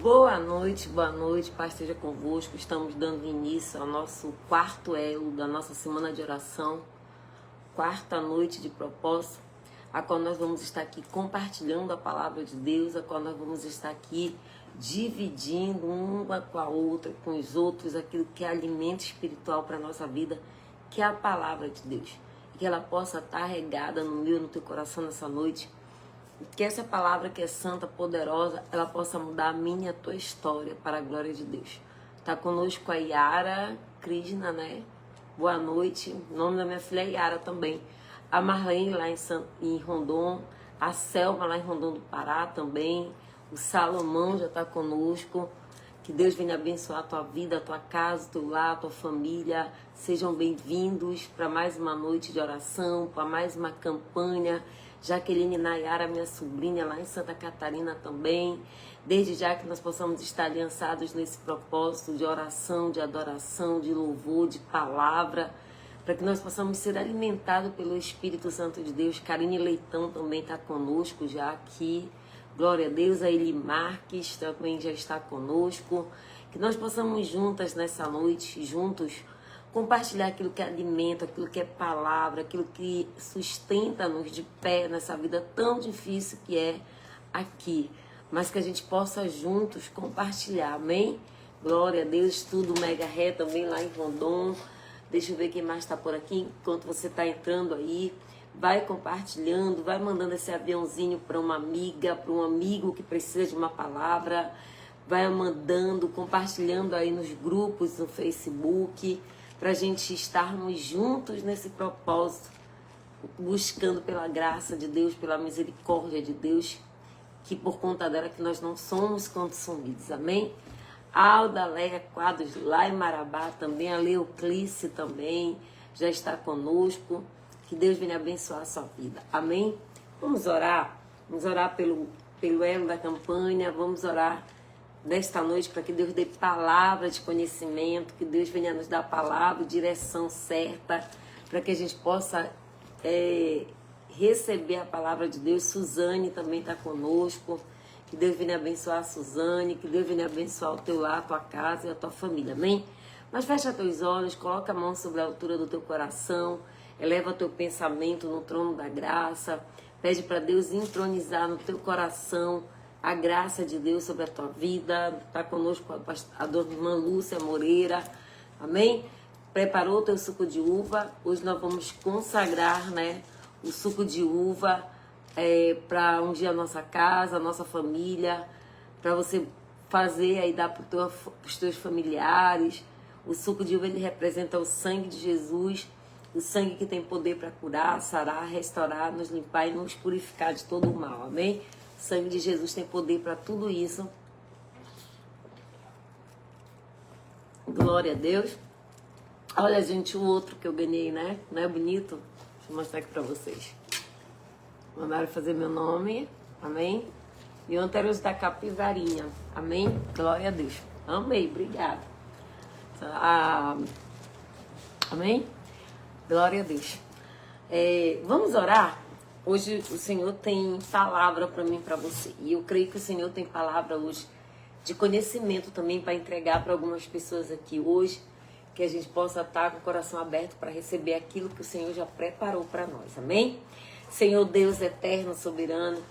Boa noite, Paz esteja convosco. Estamos dando início ao nosso quarto elo da nossa semana de oração, quarta noite de propósito, a qual nós vamos estar aqui compartilhando a palavra de Deus, a qual nós vamos estar aqui dividindo uma com a outra, com os outros, aquilo que é alimento espiritual para a nossa vida, que é a palavra de Deus. E que ela possa estar regada no meu, no teu coração nessa noite. Que essa palavra que é santa, poderosa, ela possa mudar a minha e a tua história para a glória de Deus. Tá conosco a Yara Krishna, né? Boa noite. O nome da minha filha é Yara também. A Marlene lá em Rondon. A Selma lá em Rondon do Pará também. O Salomão já está conosco. Que Deus venha abençoar a tua vida, a tua casa, o teu lar, a tua família. Sejam bem-vindos para mais uma noite de oração, para mais uma campanha. Jaqueline Nayara, minha sobrinha lá em Santa Catarina também. Desde já que nós possamos estar aliançados nesse propósito de oração, de adoração, de louvor, de palavra, para que nós possamos ser alimentados pelo Espírito Santo de Deus. Karine Leitão também está conosco já aqui. Glória a Deus. A Eli Marques também já está conosco. Que nós possamos juntas nessa noite, juntos, compartilhar aquilo que é alimento, aquilo que é palavra, aquilo que sustenta-nos de pé nessa vida tão difícil que é aqui. Mas que a gente possa juntos compartilhar, amém? Glória a Deus, tudo Mega Ré também lá em Rondon. Deixa eu ver quem mais está por aqui. Enquanto você está entrando aí, vai compartilhando, vai mandando esse aviãozinho para uma amiga, para um amigo que precisa de uma palavra. Vai mandando, compartilhando aí nos grupos, no Facebook, para a gente estarmos juntos nesse propósito, buscando pela graça de Deus, pela misericórdia de Deus, que por conta dela que nós não somos consumidos, amém? A Alda Leia Quadros lá em Marabá também, a Leoclice também já está conosco, que Deus venha abençoar a sua vida, amém? Vamos orar pelo elo da campanha, vamos orar nesta noite para que Deus dê palavra de conhecimento, que Deus venha nos dar palavra, direção certa, para que a gente possa receber a palavra de Deus. Suzane também está conosco, que Deus venha abençoar a Suzane, que Deus venha abençoar o teu lar, a tua casa e a tua família, amém? Mas fecha teus olhos, coloca a mão sobre a altura do teu coração, eleva teu pensamento no trono da graça, pede para Deus entronizar no teu coração a graça de Deus sobre a tua vida. Está conosco a dona irmã Lúcia Moreira, amém? Preparou o teu suco de uva. Hoje nós vamos consagrar, né, o suco de uva para ungir a nossa casa, a nossa família, para você fazer aí, dar para os teus familiares. O suco de uva, ele representa o sangue de Jesus, o sangue que tem poder para curar, sarar, restaurar, nos limpar e nos purificar de todo o mal, amém? O sangue de Jesus tem poder para tudo isso. Glória a Deus. Olha, gente, o outro que eu ganhei, né? Não é bonito? Deixa eu mostrar aqui para vocês. Mandaram fazer meu nome, amém? E ontem era os da capivarinha, amém? Glória a Deus. Amei, obrigada. Amém? Glória a Deus. Vamos orar? Hoje o Senhor tem palavra para mim, para você. E eu creio que o Senhor tem palavra hoje de conhecimento também para entregar para algumas pessoas aqui hoje, que a gente possa estar com o coração aberto para receber aquilo que o Senhor já preparou para nós. Amém? Senhor Deus eterno, soberano,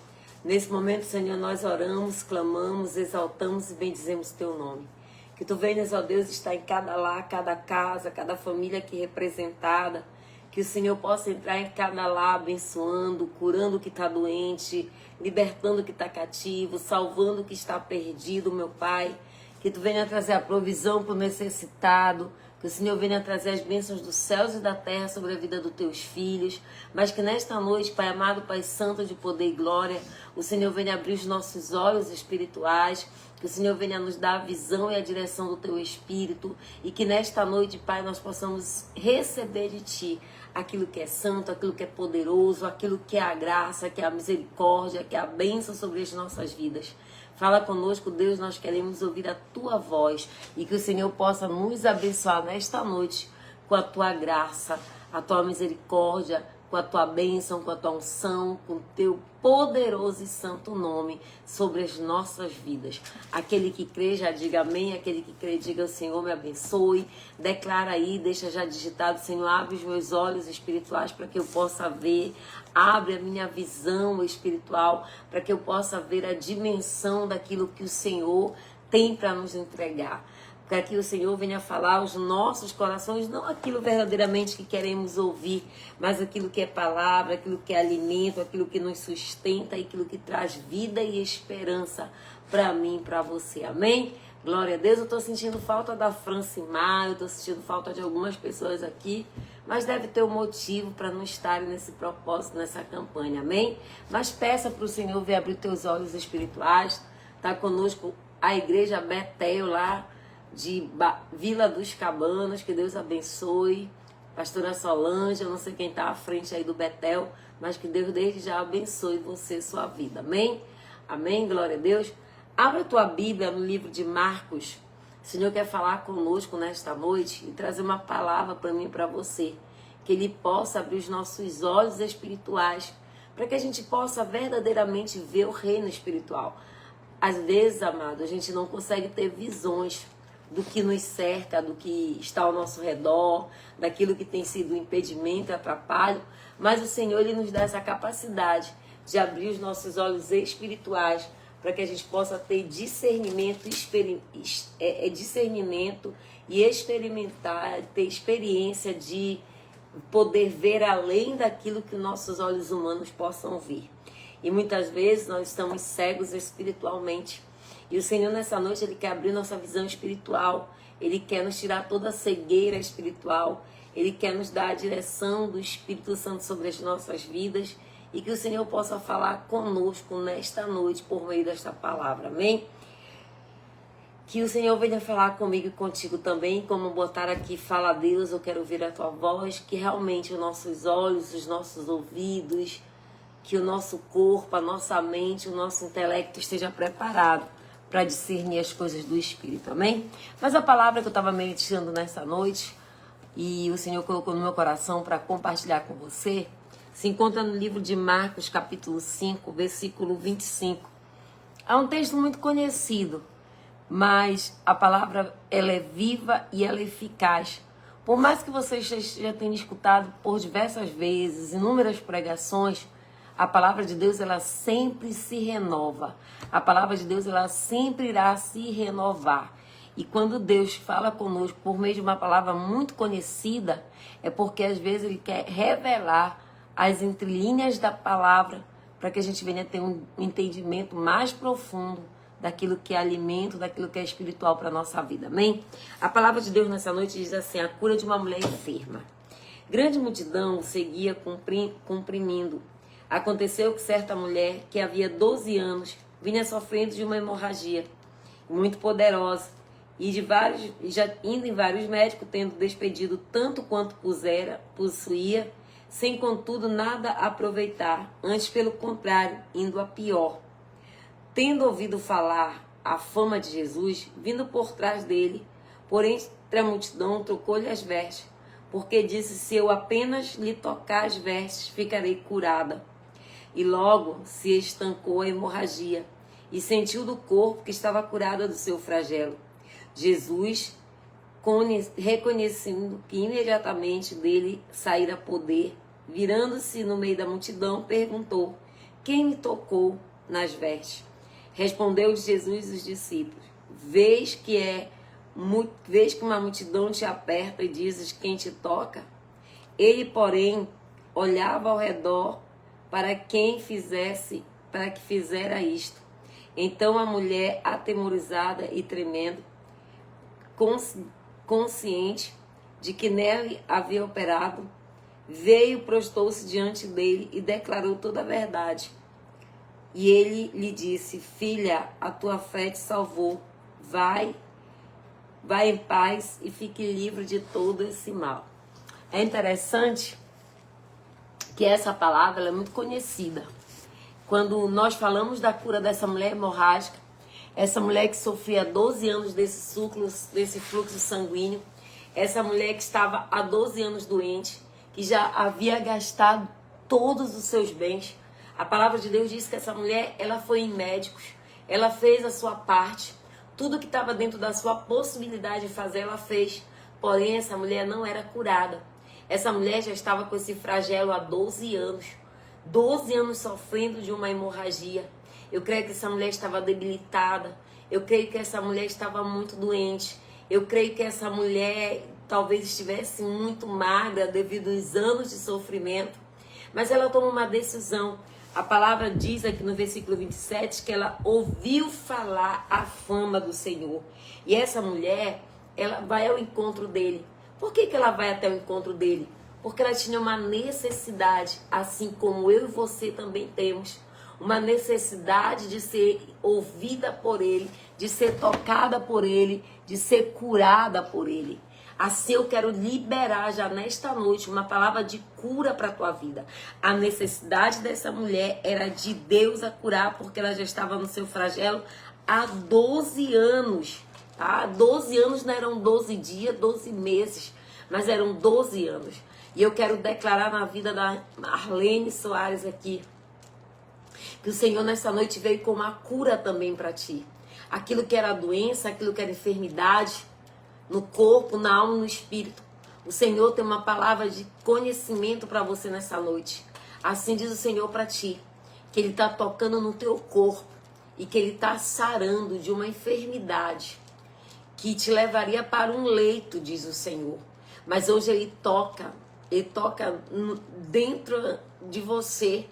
nesse momento, Senhor, nós oramos, clamamos, exaltamos e bendizemos teu nome. Que tu venhas, ó Deus, estar em cada lar, cada casa, cada família aqui representada. Que o Senhor possa entrar em cada lar, abençoando, curando o que está doente, libertando o que está cativo, salvando o que está perdido, meu Pai. Que tu venha trazer a provisão para o necessitado. Que o Senhor venha trazer as bênçãos dos céus e da terra sobre a vida dos teus filhos. Mas que nesta noite, Pai amado, Pai santo de poder e glória, o Senhor venha abrir os nossos olhos espirituais. Que o Senhor venha nos dar a visão e a direção do teu Espírito. E que nesta noite, Pai, nós possamos receber de ti aquilo que é santo, aquilo que é poderoso, aquilo que é a graça, que é a misericórdia, que é a bênção sobre as nossas vidas. Fala conosco, Deus, nós queremos ouvir a tua voz e que o Senhor possa nos abençoar nesta noite com a tua graça, a tua misericórdia, com a tua bênção, com a tua unção, com o teu poderoso e santo nome sobre as nossas vidas. Aquele que crê já diga amém, aquele que crê diga o Senhor me abençoe. Declara aí, deixa já digitado, Senhor, abre os meus olhos espirituais para que eu possa ver, abre a minha visão espiritual para que eu possa ver a dimensão daquilo que o Senhor tem para nos entregar. Para que o Senhor venha falar aos nossos corações, não aquilo verdadeiramente que queremos ouvir, mas aquilo que é palavra, aquilo que é alimento, aquilo que nos sustenta, aquilo que traz vida e esperança para mim e para você. Amém? Glória a Deus. Eu estou sentindo falta da Francimar, eu estou sentindo falta de algumas pessoas aqui, mas deve ter um motivo para não estarem nesse propósito, nessa campanha. Amém? Mas peça para o Senhor vir abrir teus olhos espirituais. Está conosco a igreja Betel lá de Vila dos Cabanos, que Deus abençoe. Pastora Solange, eu não sei quem está à frente aí do Betel, mas que Deus desde já abençoe você e sua vida. Amém? Amém? Glória a Deus. Abra a tua Bíblia no livro de Marcos. O Senhor quer falar conosco nesta noite e trazer uma palavra para mim e para você. Que Ele possa abrir os nossos olhos espirituais para que a gente possa verdadeiramente ver o reino espiritual. Às vezes, amado, a gente não consegue ter visões do que nos cerca, do que está ao nosso redor, daquilo que tem sido um impedimento, atrapalho, mas o Senhor Ele nos dá essa capacidade de abrir os nossos olhos espirituais para que a gente possa ter discernimento, discernimento e experimentar, ter experiência de poder ver além daquilo que nossos olhos humanos possam ver. E muitas vezes nós estamos cegos espiritualmente. E o Senhor nessa noite Ele quer abrir nossa visão espiritual. Ele quer nos tirar toda a cegueira espiritual. Ele quer nos dar a direção do Espírito Santo sobre as nossas vidas. E que o Senhor possa falar conosco nesta noite por meio desta palavra. Amém? Que o Senhor venha falar comigo e contigo também. Como botar aqui, fala a Deus, eu quero ouvir a tua voz. Que realmente os nossos olhos, os nossos ouvidos, que o nosso corpo, a nossa mente, o nosso intelecto esteja preparado para discernir as coisas do Espírito, amém? Mas a palavra que eu estava meditando nessa noite e o Senhor colocou no meu coração para compartilhar com você, se encontra no livro de Marcos, capítulo 5, versículo 25. É um texto muito conhecido, mas a palavra ela é viva e ela é eficaz. Por mais que você já tenha escutado por diversas vezes, inúmeras pregações, a palavra de Deus, ela sempre se renova. A palavra de Deus, ela sempre irá se renovar. E quando Deus fala conosco por meio de uma palavra muito conhecida, é porque às vezes Ele quer revelar as entrelinhas da palavra para que a gente venha ter um entendimento mais profundo daquilo que é alimento, daquilo que é espiritual para a nossa vida. Amém? A palavra de Deus nessa noite diz assim, a cura de uma mulher enferma. Grande multidão o seguia comprimindo. Aconteceu que certa mulher, que havia 12 anos, vinha sofrendo de uma hemorragia muito poderosa, e já indo em vários médicos, tendo despedido tanto quanto possuía, sem contudo nada aproveitar, antes pelo contrário, indo a pior. Tendo ouvido falar a fama de Jesus, vindo por trás dele, porém entre a multidão trocou-lhe as vestes, porque disse, se eu apenas lhe tocar as vestes, ficarei curada. E logo se estancou a hemorragia e sentiu do corpo que estava curada do seu flagelo. Jesus, reconhecendo que imediatamente dele saíra poder, virando-se no meio da multidão, perguntou, quem me tocou nas vestes? Respondeu-lhe Jesus os discípulos, vês que uma multidão te aperta e dizes quem te toca? Ele, porém, olhava ao redor para que fizera isto. Então a mulher, atemorizada e tremendo, consciente de que nele havia operado, veio, prostou-se diante dele e declarou toda a verdade. E ele lhe disse, filha, a tua fé te salvou, vai em paz e fique livre de todo esse mal. É interessante que essa palavra ela é muito conhecida. Quando nós falamos da cura dessa mulher hemorrágica, essa mulher que sofria 12 anos desse fluxo sanguíneo, essa mulher que estava há 12 anos doente, que já havia gastado todos os seus bens. A palavra de Deus diz que essa mulher, ela foi em médicos, ela fez a sua parte, tudo que estava dentro da sua possibilidade de fazer, ela fez. Porém, essa mulher não era curada. Essa mulher já estava com esse flagelo há 12 anos. 12 anos sofrendo de uma hemorragia. Eu creio que essa mulher estava debilitada. Eu creio que essa mulher estava muito doente. Eu creio que essa mulher talvez estivesse muito magra devido aos anos de sofrimento. Mas ela toma uma decisão. A palavra diz aqui no versículo 27 que ela ouviu falar a fama do Senhor. E essa mulher, ela vai ao encontro dele. Por que ela vai até o encontro dele? Porque ela tinha uma necessidade, assim como eu e você também temos. Uma necessidade de ser ouvida por ele, de ser tocada por ele, de ser curada por ele. Assim eu quero liberar já nesta noite uma palavra de cura para a tua vida. A necessidade dessa mulher era de Deus a curar, porque ela já estava no seu flagelo há 12 anos. Tá? 12 anos não eram 12 dias, 12 meses, mas eram 12 anos. E eu quero declarar na vida da Marlene Soares aqui, que o Senhor nessa noite veio com uma cura também para ti. Aquilo que era doença, aquilo que era enfermidade, no corpo, na alma, no espírito. O Senhor tem uma palavra de conhecimento para você nessa noite. Assim diz o Senhor para ti, que Ele está tocando no teu corpo e que Ele está sarando de uma enfermidade que te levaria para um leito, diz o Senhor. Mas hoje Ele toca dentro de você.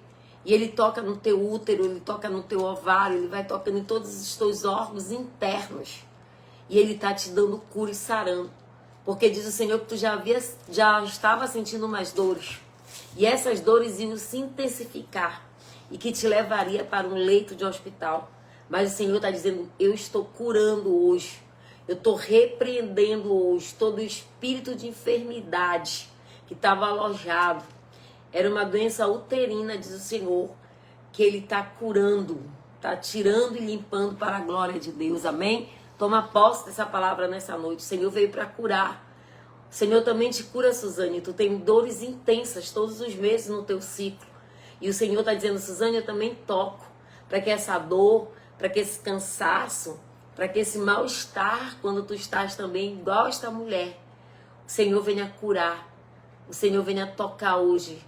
E Ele toca no teu útero, Ele toca no teu ovário, Ele vai tocando em todos os teus órgãos internos. E Ele está te dando cura e sarando. Porque diz o Senhor que tu já estava sentindo umas dores. E essas dores iam se intensificar. E que te levaria para um leito de hospital. Mas o Senhor está dizendo, eu estou curando hoje. Eu estou repreendendo hoje todo o espírito de enfermidade que estava alojado. Era uma doença uterina, diz o Senhor, que Ele está curando, está tirando e limpando para a glória de Deus, amém? Toma posse dessa palavra nessa noite. O Senhor veio para curar. O Senhor também te cura, Suzane. Tu tem dores intensas todos os meses no teu ciclo. E o Senhor está dizendo, Suzane, eu também toco para que essa dor, para que esse cansaço, para que esse mal-estar, quando tu estás também igual esta mulher, o Senhor venha curar. O Senhor venha tocar hoje,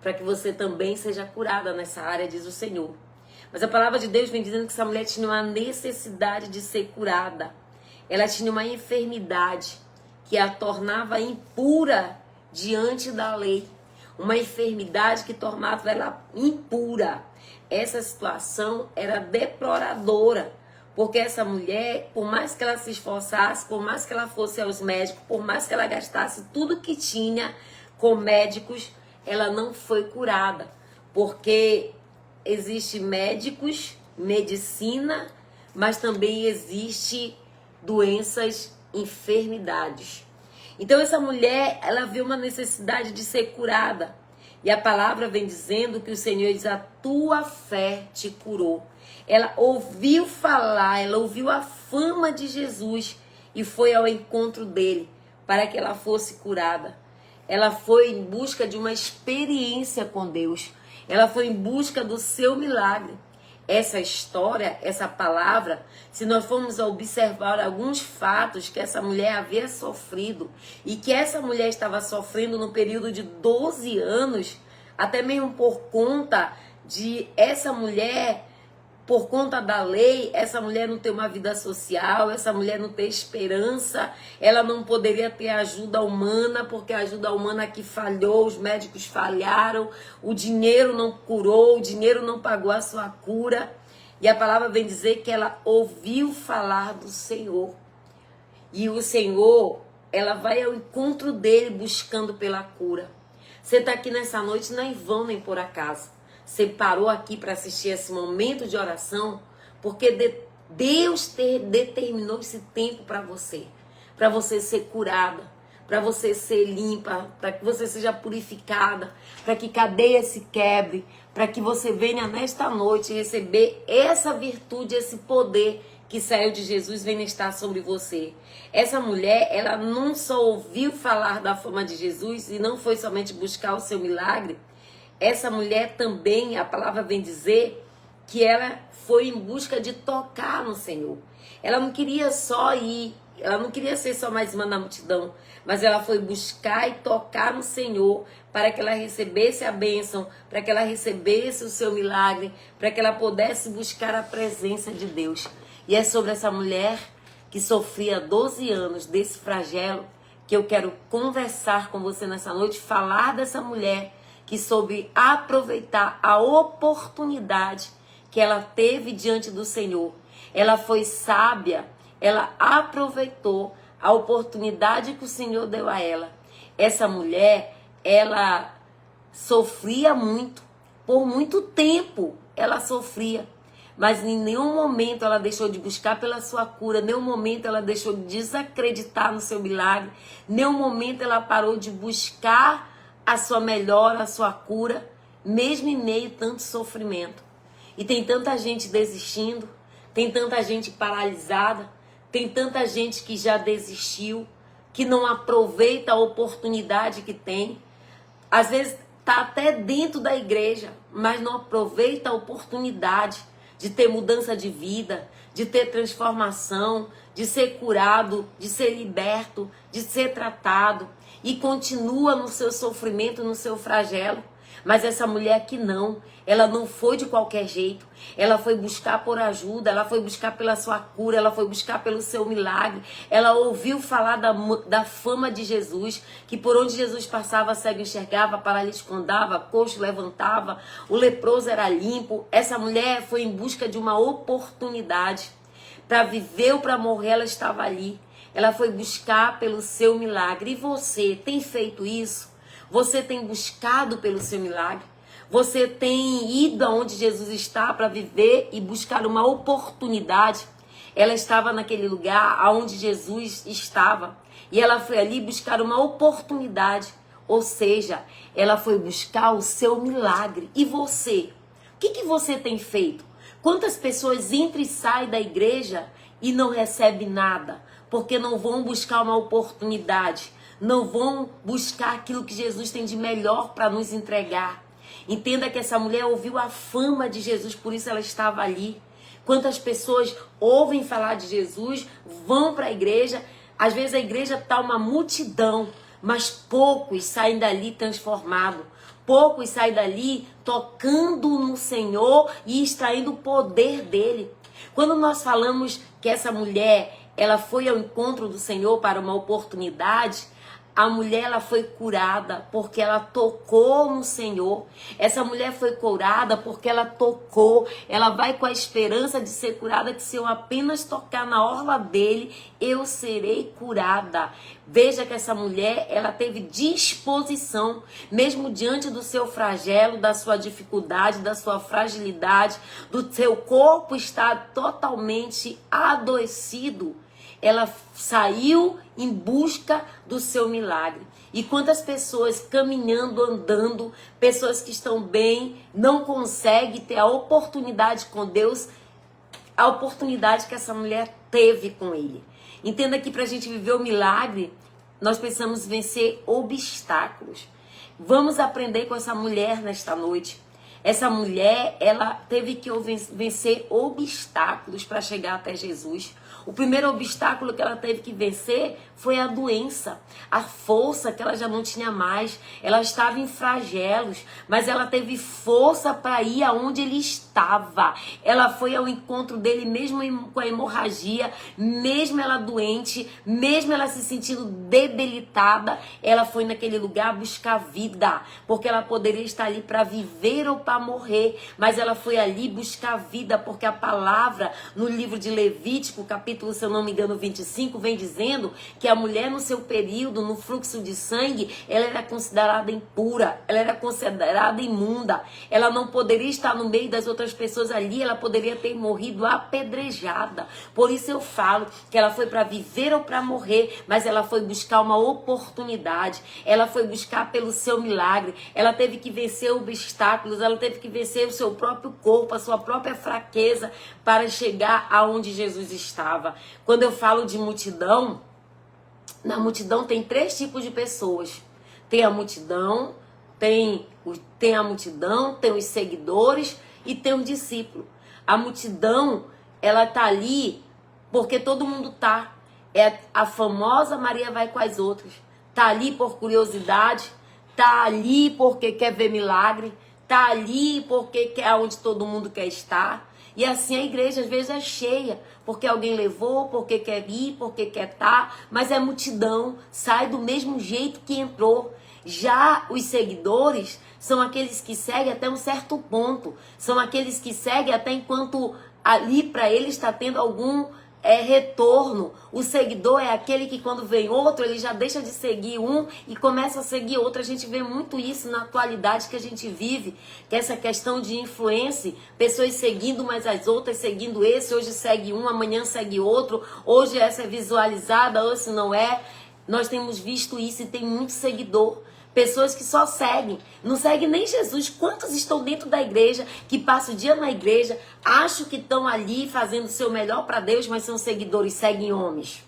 para que você também seja curada nessa área, diz o Senhor. Mas a palavra de Deus vem dizendo que essa mulher tinha uma necessidade de ser curada. Ela tinha uma enfermidade que a tornava impura diante da lei. Uma enfermidade que tornava ela impura. Essa situação era deploradora, porque essa mulher, por mais que ela se esforçasse, por mais que ela fosse aos médicos, por mais que ela gastasse tudo que tinha com médicos, ela não foi curada, porque existe médicos, medicina, mas também existe doenças, enfermidades. Então essa mulher, ela viu uma necessidade de ser curada. E a palavra vem dizendo que o Senhor diz, a tua fé te curou. Ela ouviu falar, ela ouviu a fama de Jesus e foi ao encontro dele para que ela fosse curada. Ela foi em busca de uma experiência com Deus. Ela foi em busca do seu milagre. Essa história, essa palavra, se nós formos observar alguns fatos que essa mulher havia sofrido e que essa mulher estava sofrendo no período de 12 anos, até mesmo por conta de essa mulher, por conta da lei, essa mulher não ter uma vida social, essa mulher não ter esperança, ela não poderia ter ajuda humana, porque a ajuda humana aqui falhou, os médicos falharam, o dinheiro não curou, o dinheiro não pagou a sua cura. E a palavra vem dizer que ela ouviu falar do Senhor. E o Senhor, ela vai ao encontro dele buscando pela cura. Você está aqui nessa noite, não é em vão nem por acaso. Você parou aqui para assistir esse momento de oração, porque Deus determinou esse tempo para você ser curada, para você ser limpa, para que você seja purificada, para que cadeia se quebre, para que você venha nesta noite receber essa virtude, esse poder que saiu de Jesus venha estar sobre você. Essa mulher, ela não só ouviu falar da fama de Jesus e não foi somente buscar o seu milagre. Essa mulher também, a palavra vem dizer que ela foi em busca de tocar no Senhor. Ela não queria só ir, ela não queria ser só mais uma na multidão, mas ela foi buscar e tocar no Senhor para que ela recebesse a bênção, para que ela recebesse o seu milagre, para que ela pudesse buscar a presença de Deus. E é sobre essa mulher que sofria 12 anos desse flagelo que eu quero conversar com você nessa noite, falar dessa mulher que soube aproveitar a oportunidade que ela teve diante do Senhor. Ela foi sábia, ela aproveitou a oportunidade que o Senhor deu a ela. Essa mulher, ela sofria muito, por muito tempo ela sofria. Mas em nenhum momento ela deixou de buscar pela sua cura, em nenhum momento ela deixou de desacreditar no seu milagre, em nenhum momento ela parou de buscar a sua melhora, a sua cura, mesmo em meio a tanto sofrimento. E tem tanta gente desistindo, tem tanta gente paralisada, tem tanta gente que já desistiu, que não aproveita a oportunidade que tem. Às vezes está até dentro da igreja, mas não aproveita a oportunidade de ter mudança de vida, de ter transformação, de ser curado, de ser liberto, de ser tratado, e continua no seu sofrimento, no seu flagelo. Mas essa mulher aqui não, ela não foi de qualquer jeito, ela foi buscar por ajuda, ela foi buscar pela sua cura, ela foi buscar pelo seu milagre, ela ouviu falar da fama de Jesus, que por onde Jesus passava, cego enxergava, paralítico andava, coxo levantava, o leproso era limpo. Essa mulher foi em busca de uma oportunidade, para viver ou para morrer, ela estava ali, ela foi buscar pelo seu milagre. E você tem feito isso? Você tem buscado pelo seu milagre? Você tem ido aonde Jesus está para viver e buscar uma oportunidade? Ela estava naquele lugar aonde Jesus estava. E ela foi ali buscar uma oportunidade. Ou seja, ela foi buscar o seu milagre. E você? O que você tem feito? Quantas pessoas entram e saem da igreja e não recebem nada? Porque não vão buscar uma oportunidade. Não vão buscar aquilo que Jesus tem de melhor para nos entregar. Entenda que essa mulher ouviu a fama de Jesus, por isso ela estava ali. Quantas pessoas ouvem falar de Jesus, vão para a igreja, às vezes a igreja está uma multidão, mas poucos saem dali transformados. Poucos saem dali tocando no Senhor e extraindo o poder dele. Quando nós falamos que essa mulher, ela foi ao encontro do Senhor para uma oportunidade, a mulher, ela foi curada porque ela tocou no Senhor. Essa mulher foi curada porque ela tocou. Ela vai com a esperança de ser curada, que se eu apenas tocar na orla dele, eu serei curada. Veja que essa mulher, ela teve disposição, mesmo diante do seu flagelo, da sua dificuldade, da sua fragilidade, do seu corpo estar totalmente adoecido. Ela saiu em busca do seu milagre. E quantas pessoas caminhando, andando, pessoas que estão bem, não conseguem ter a oportunidade com Deus, a oportunidade que essa mulher teve com ele. Entenda que para a gente viver o milagre, nós precisamos vencer obstáculos. Vamos aprender com essa mulher nesta noite. Essa mulher, ela teve que vencer obstáculos para chegar até Jesus. O primeiro obstáculo que ela teve que vencer foi a doença, a força que ela já não tinha mais. Ela estava em flagelos, mas ela teve força para ir aonde ele estava. Ela foi ao encontro dele mesmo com a hemorragia, mesmo ela doente, mesmo ela se sentindo debilitada. Ela foi naquele lugar buscar vida, porque ela poderia estar ali para viver ou para morrer, mas ela foi ali buscar vida, porque a palavra no livro de Levítico, capítulo, se eu não me engano, 25, vem dizendo que a mulher no seu período, no fluxo de sangue, ela era considerada impura, ela era considerada imunda, ela não poderia estar no meio das outras pessoas ali, ela poderia ter morrido apedrejada. Por isso eu falo que ela foi para viver ou para morrer, mas ela foi buscar uma oportunidade, ela foi buscar pelo seu milagre, ela teve que vencer obstáculos, ela teve teve que vencer o seu próprio corpo, a sua própria fraqueza para chegar aonde Jesus estava. Quando eu falo de multidão, na multidão tem 3 tipos de pessoas. Tem a multidão, tem os seguidores e tem o discípulo. A multidão, ela tá ali porque todo mundo tá. É a famosa Maria vai com as outras. Tá ali por curiosidade, tá ali porque quer ver milagre, tá ali porque é onde todo mundo quer estar. E assim a igreja às vezes é cheia, porque alguém levou, porque quer ir, porque quer estar, mas é multidão, sai do mesmo jeito que entrou. Já os seguidores são aqueles que seguem até um certo ponto, são aqueles que seguem até enquanto ali para eles está tendo algum retorno. O seguidor é aquele que quando vem outro, ele já deixa de seguir um e começa a seguir outro. A gente vê muito isso na atualidade que a gente vive, que é essa questão de influência, pessoas seguindo umas as outras, seguindo esse, hoje segue um, amanhã segue outro, hoje essa é visualizada, hoje não é. Nós temos visto isso e tem muito seguidor. Pessoas que só seguem, não seguem nem Jesus. Quantos estão dentro da igreja, que passam o dia na igreja, acham que estão ali fazendo o seu melhor para Deus, mas são seguidores, seguem homens?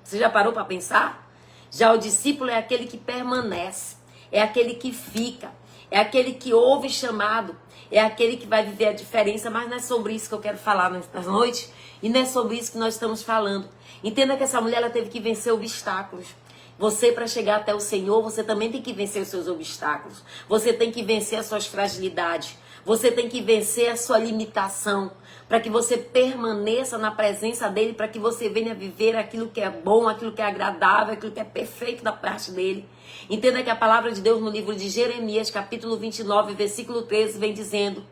Você já parou para pensar? Já o discípulo é aquele que permanece, é aquele que fica, é aquele que ouve chamado, é aquele que vai viver a diferença, mas não é sobre isso que eu quero falar nesta noite, e não é sobre isso que nós estamos falando. Entenda que essa mulher ela teve que vencer obstáculos. Você, para chegar até o Senhor, você também tem que vencer os seus obstáculos. Você tem que vencer as suas fragilidades. Você tem que vencer a sua limitação. Para que você permaneça na presença dEle. Para que você venha viver aquilo que é bom, aquilo que é agradável, aquilo que é perfeito da parte dEle. Entenda que a palavra de Deus no livro de Jeremias, capítulo 29, versículo 13, vem dizendo: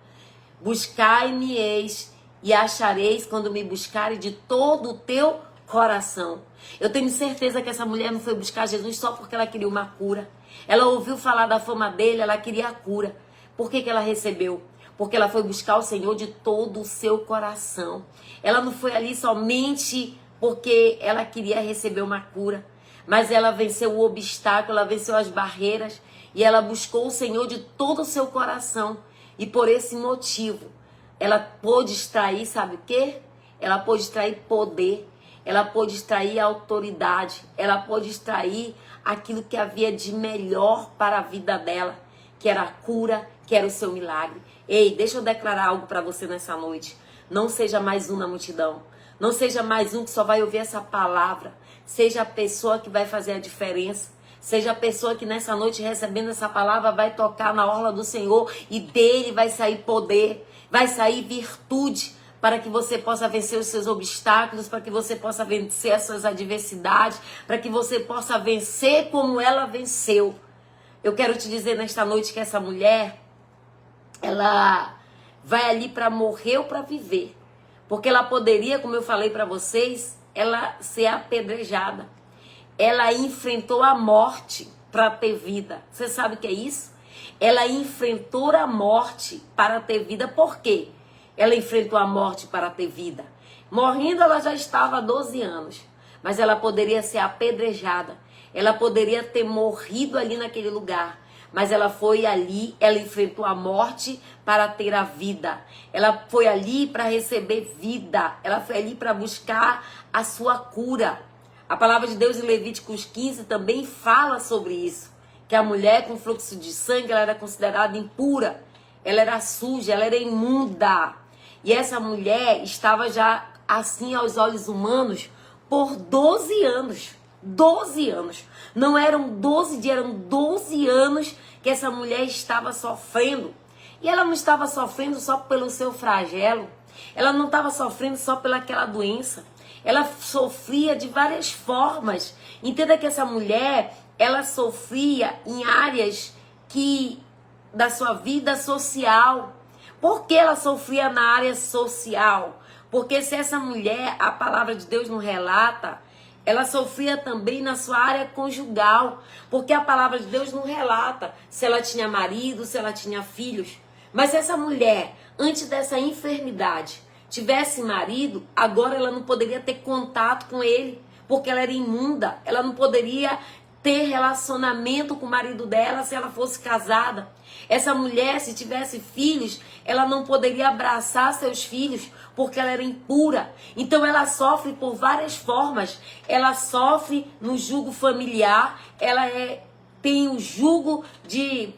buscai-me-eis e achareis quando me buscarem de todo o teu coração. Eu tenho certeza que essa mulher não foi buscar Jesus só porque ela queria uma cura. Ela ouviu falar da fama dele, ela queria a cura. Por que ela recebeu? Porque ela foi buscar o Senhor de todo o seu coração. Ela não foi ali somente porque ela queria receber uma cura, mas ela venceu o obstáculo, ela venceu as barreiras e ela buscou o Senhor de todo o seu coração. E por esse motivo, ela pôde extrair, sabe o quê? Ela pôde extrair poder. Ela pôde extrair autoridade, ela pôde extrair aquilo que havia de melhor para a vida dela, que era a cura, que era o seu milagre. Ei, deixa eu declarar algo para você nessa noite. Não seja mais um na multidão. Não seja mais um que só vai ouvir essa palavra. Seja a pessoa que vai fazer a diferença. Seja a pessoa que nessa noite, recebendo essa palavra, vai tocar na orla do Senhor e dele vai sair poder, vai sair virtude, para que você possa vencer os seus obstáculos, para que você possa vencer as suas adversidades, para que você possa vencer como ela venceu. Eu quero te dizer nesta noite que essa mulher, ela vai ali para morrer ou para viver. Porque ela poderia, como eu falei para vocês, ela ser apedrejada. Ela enfrentou a morte para ter vida. Você sabe o que é isso? Ela enfrentou a morte para ter vida. Por quê? Ela enfrentou a morte para ter vida. Morrendo, ela já estava há 12 anos. Mas ela poderia ser apedrejada. Ela poderia ter morrido ali naquele lugar. Mas ela foi ali, ela enfrentou a morte para ter a vida. Ela foi ali para receber vida. Ela foi ali para buscar a sua cura. A palavra de Deus em Levíticos 15 também fala sobre isso. Que a mulher com fluxo de sangue, ela era considerada impura. Ela era suja, ela era imunda. E essa mulher estava já assim aos olhos humanos por 12 anos. 12 anos. Não eram 12 dias, eram 12 anos que essa mulher estava sofrendo. E ela não estava sofrendo só pelo seu flagelo. Ela não estava sofrendo só pelaquela doença. Ela sofria de várias formas. Entenda que essa mulher, ela sofria em áreas da sua vida social. Por que ela sofria na área social? Porque se essa mulher, a palavra de Deus não relata, ela sofria também na sua área conjugal. Porque a palavra de Deus não relata se ela tinha marido, se ela tinha filhos. Mas se essa mulher, antes dessa enfermidade, tivesse marido, agora ela não poderia ter contato com ele. Porque ela era imunda, ela não poderia ter relacionamento com o marido dela se ela fosse casada. Essa mulher, se tivesse filhos, ela não poderia abraçar seus filhos porque ela era impura. Então ela sofre por várias formas. Ela sofre no jugo familiar, tem o jugo de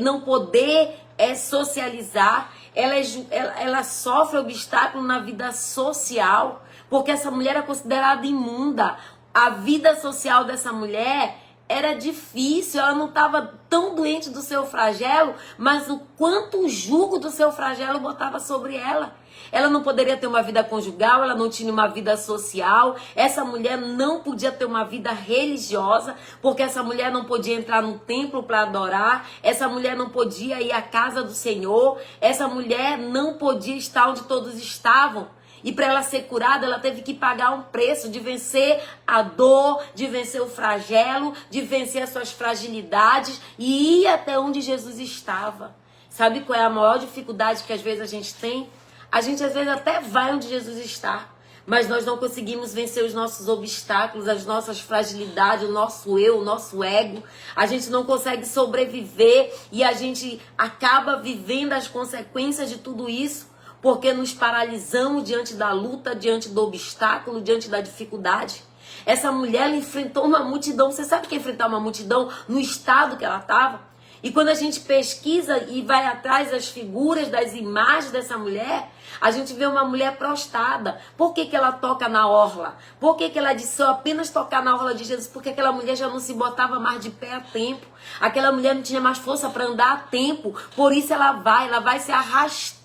não poder socializar. Ela sofre obstáculo na vida social, porque essa mulher é considerada imunda. A vida social dessa mulher era difícil, ela não estava tão doente do seu flagelo, mas o quanto o jugo do seu flagelo botava sobre ela. Ela não poderia ter uma vida conjugal, ela não tinha uma vida social, essa mulher não podia ter uma vida religiosa, porque essa mulher não podia entrar no templo para adorar, essa mulher não podia ir à casa do Senhor, essa mulher não podia estar onde todos estavam. E para ela ser curada, ela teve que pagar um preço de vencer a dor, de vencer o flagelo, de vencer as suas fragilidades e ir até onde Jesus estava. Sabe qual é a maior dificuldade que às vezes a gente tem? A gente às vezes até vai onde Jesus está, mas nós não conseguimos vencer os nossos obstáculos, as nossas fragilidades, o nosso eu, o nosso ego. A gente não consegue sobreviver e a gente acaba vivendo as consequências de tudo isso, porque nos paralisamos diante da luta, diante do obstáculo, diante da dificuldade. Essa mulher, ela enfrentou uma multidão. Você sabe o que é enfrentar uma multidão no estado que ela estava? E quando a gente pesquisa e vai atrás das figuras, das imagens dessa mulher, a gente vê uma mulher prostrada. Por que ela toca na orla? Por que ela disse apenas tocar na orla de Jesus? Porque aquela mulher já não se botava mais de pé a tempo. Aquela mulher não tinha mais força para andar a tempo. Por isso ela vai se arrastando.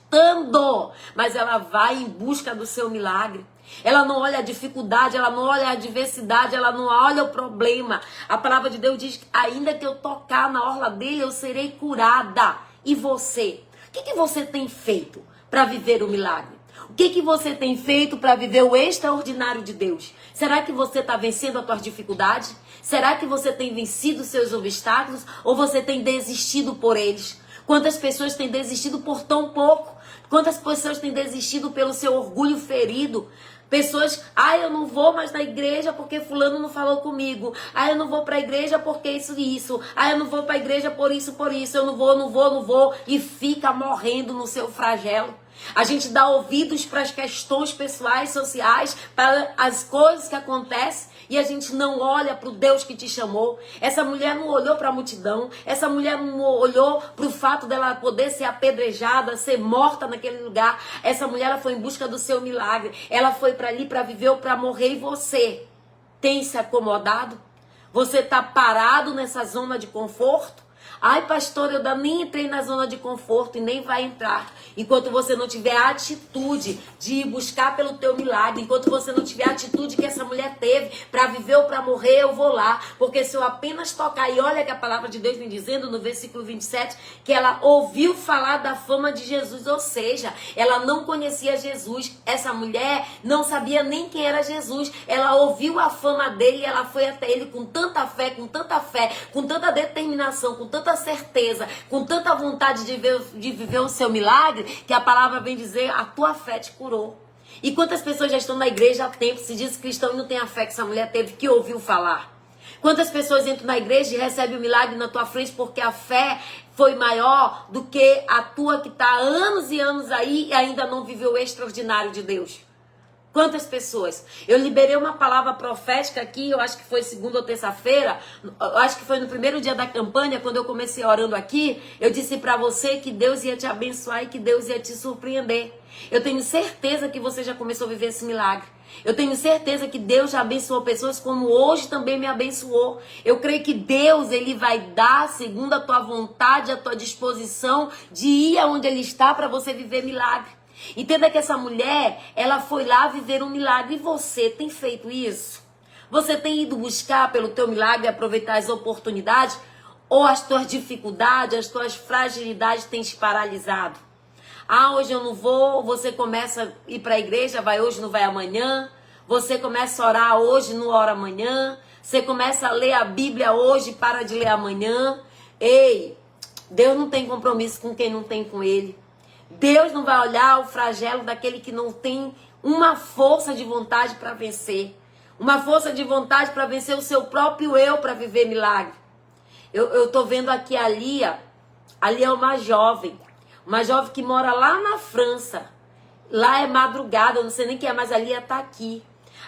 Mas ela vai em busca do seu milagre. Ela não olha a dificuldade, ela não olha a adversidade, ela não olha o problema. A palavra de Deus diz que ainda que eu tocar na orla dele, eu serei curada. E você? O que você tem feito para viver o milagre? O que você tem feito para viver o extraordinário de Deus? Será que você está vencendo as suas dificuldades? Será que você tem vencido os seus obstáculos? Ou você tem desistido por eles? Quantas pessoas têm desistido por tão pouco? Quantas pessoas têm desistido pelo seu orgulho ferido? Pessoas, eu não vou mais na igreja porque fulano não falou comigo. Eu não vou para a igreja porque isso e isso. Eu não vou para a igreja por isso. Eu não vou. E fica morrendo no seu flagelo. A gente dá ouvidos para as questões pessoais, sociais, para as coisas que acontecem. E a gente não olha para o Deus que te chamou. Essa mulher não olhou para a multidão. Essa mulher não olhou para o fato dela poder ser apedrejada, ser morta naquele lugar. Essa mulher ela foi em busca do seu milagre. Ela foi para ali para viver ou para morrer. E você tem se acomodado? Você está parado nessa zona de conforto? Ai, pastor, eu nem entrei na zona de conforto e nem vai entrar. Enquanto você não tiver a atitude de ir buscar pelo teu milagre, enquanto você não tiver a atitude que essa mulher teve para viver ou para morrer, eu vou lá. Porque se eu apenas tocar, e olha que a palavra de Deus vem dizendo no versículo 27, que ela ouviu falar da fama de Jesus, ou seja, ela não conhecia Jesus. Essa mulher não sabia nem quem era Jesus. Ela ouviu a fama dele e ela foi até ele com tanta fé, com tanta determinação, com tanta certeza, com tanta vontade de viver o seu milagre, que a palavra vem dizer, a tua fé te curou. E quantas pessoas já estão na igreja há tempo, se diz cristão e não tem a fé que essa mulher teve, que ouviu falar? Quantas pessoas entram na igreja e recebem o milagre na tua frente porque a fé foi maior do que a tua que está há anos e anos aí e ainda não viveu o extraordinário de Deus? Quantas pessoas? Eu liberei uma palavra profética aqui, eu acho que foi segunda ou terça-feira, eu acho que foi no primeiro dia da campanha, quando eu comecei orando aqui, eu disse pra você que Deus ia te abençoar e que Deus ia te surpreender. Eu tenho certeza que você já começou a viver esse milagre. Eu tenho certeza que Deus já abençoou pessoas como hoje também me abençoou. Eu creio que Deus, Ele vai dar, segundo a tua vontade, a tua disposição, de ir aonde Ele está para você viver milagre. Entenda que essa mulher, ela foi lá viver um milagre. E você tem feito isso? Você tem ido buscar pelo teu milagre, aproveitar as oportunidades? Ou as tuas dificuldades, as tuas fragilidades têm te paralisado? Hoje eu não vou. Você começa a ir para a igreja, vai hoje, não vai amanhã. Você começa a orar hoje, não ora amanhã. Você começa a ler a Bíblia hoje, para de ler amanhã. Ei, Deus não tem compromisso com quem não tem com Ele. Deus não vai olhar o flagelo daquele que não tem uma força de vontade para vencer. uma força de vontade para vencer o seu próprio eu, para viver milagre. Eu tô vendo aqui a Lia. A Lia é uma jovem que mora lá na França. Lá é madrugada, eu não sei nem quem é, mas a Lia tá aqui.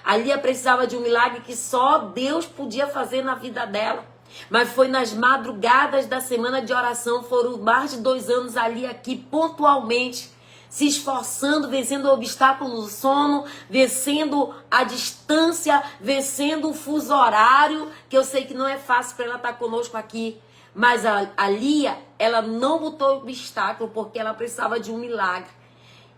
A Lia precisava de um milagre que só Deus podia fazer na vida dela. Mas foi nas madrugadas da semana de oração, foram mais de 2 anos a Lia aqui pontualmente, se esforçando, vencendo o obstáculo do sono, vencendo a distância, vencendo o fuso horário, que eu sei que não é fácil para ela estar conosco aqui. Mas a Lia, ela não botou obstáculo porque ela precisava de um milagre.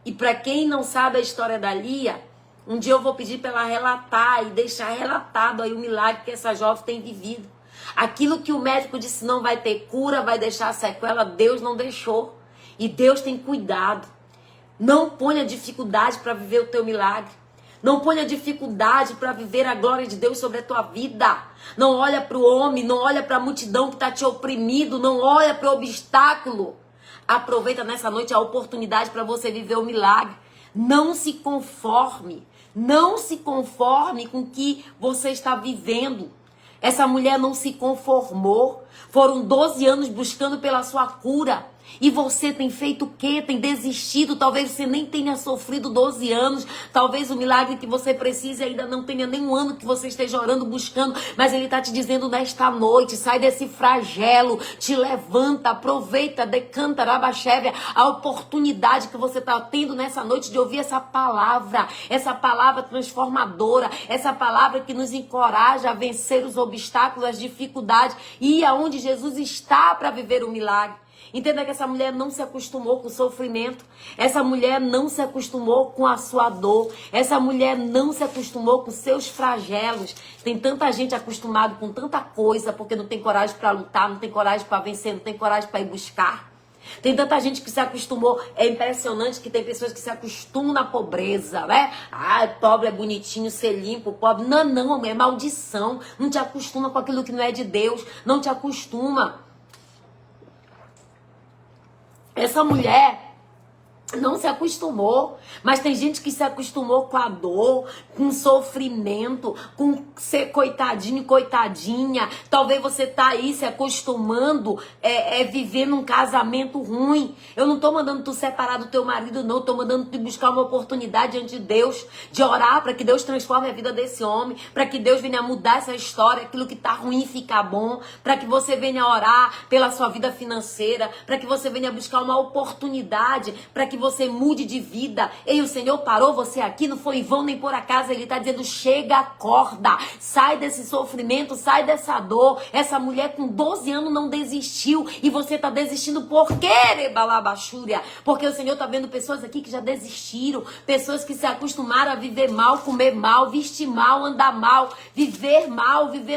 E para quem não sabe a história da Lia, um dia eu vou pedir para ela relatar e deixar relatado aí o milagre que essa jovem tem vivido. Aquilo que o médico disse não vai ter cura, vai deixar sequela, Deus não deixou. E Deus tem cuidado. Não ponha dificuldade para viver o teu milagre. Não ponha dificuldade para viver a glória de Deus sobre a tua vida. Não olha para o homem, não olha para a multidão que está te oprimindo, não olha para o obstáculo. Aproveita nessa noite a oportunidade para você viver o milagre. Não se conforme. Não se conforme com o que você está vivendo. Essa mulher não se conformou. Foram 12 anos buscando pela sua cura. E você tem feito o quê? Tem desistido. Talvez você nem tenha sofrido 12 anos. Talvez o milagre que você precise ainda não tenha nem um ano que você esteja orando, buscando. Mas ele está te dizendo nesta noite, sai desse flagelo, te levanta, aproveita, decanta, rabachevia, a oportunidade que você está tendo nessa noite de ouvir essa palavra transformadora, essa palavra que nos encoraja a vencer os obstáculos, as dificuldades e ir aonde Jesus está para viver o milagre. Entenda que essa mulher não se acostumou com o sofrimento. Essa mulher não se acostumou com a sua dor. Essa mulher não se acostumou com seus flagelos. Tem tanta gente acostumada com tanta coisa porque não tem coragem para lutar, não tem coragem para vencer, não tem coragem para ir buscar. Tem tanta gente que se acostumou. É impressionante que tem pessoas que se acostumam na pobreza, né? Ah, pobre é bonitinho, ser limpo, pobre. Não, é maldição. Não te acostuma com aquilo que não é de Deus. Não te acostuma. Essa mulher não se acostumou, mas tem gente que se acostumou com a dor, com o sofrimento, com ser coitadinho, coitadinha. Talvez você tá aí se acostumando viver num casamento ruim. Eu não tô mandando tu separar do teu marido, não. Tô mandando tu buscar uma oportunidade diante de Deus, de orar para que Deus transforme a vida desse homem, para que Deus venha mudar essa história, aquilo que tá ruim ficar bom, para que você venha orar pela sua vida financeira, para que você venha buscar uma oportunidade, para que você mude de vida. Ei, o Senhor parou você aqui, não foi em vão nem por acaso. Ele está dizendo, chega, acorda, sai desse sofrimento, sai dessa dor. Essa mulher com 12 anos não desistiu e você está desistindo por quê, Rebalabachúria? Porque o Senhor está vendo pessoas aqui que já desistiram, pessoas que se acostumaram a viver mal, comer mal, vestir mal, andar mal, viver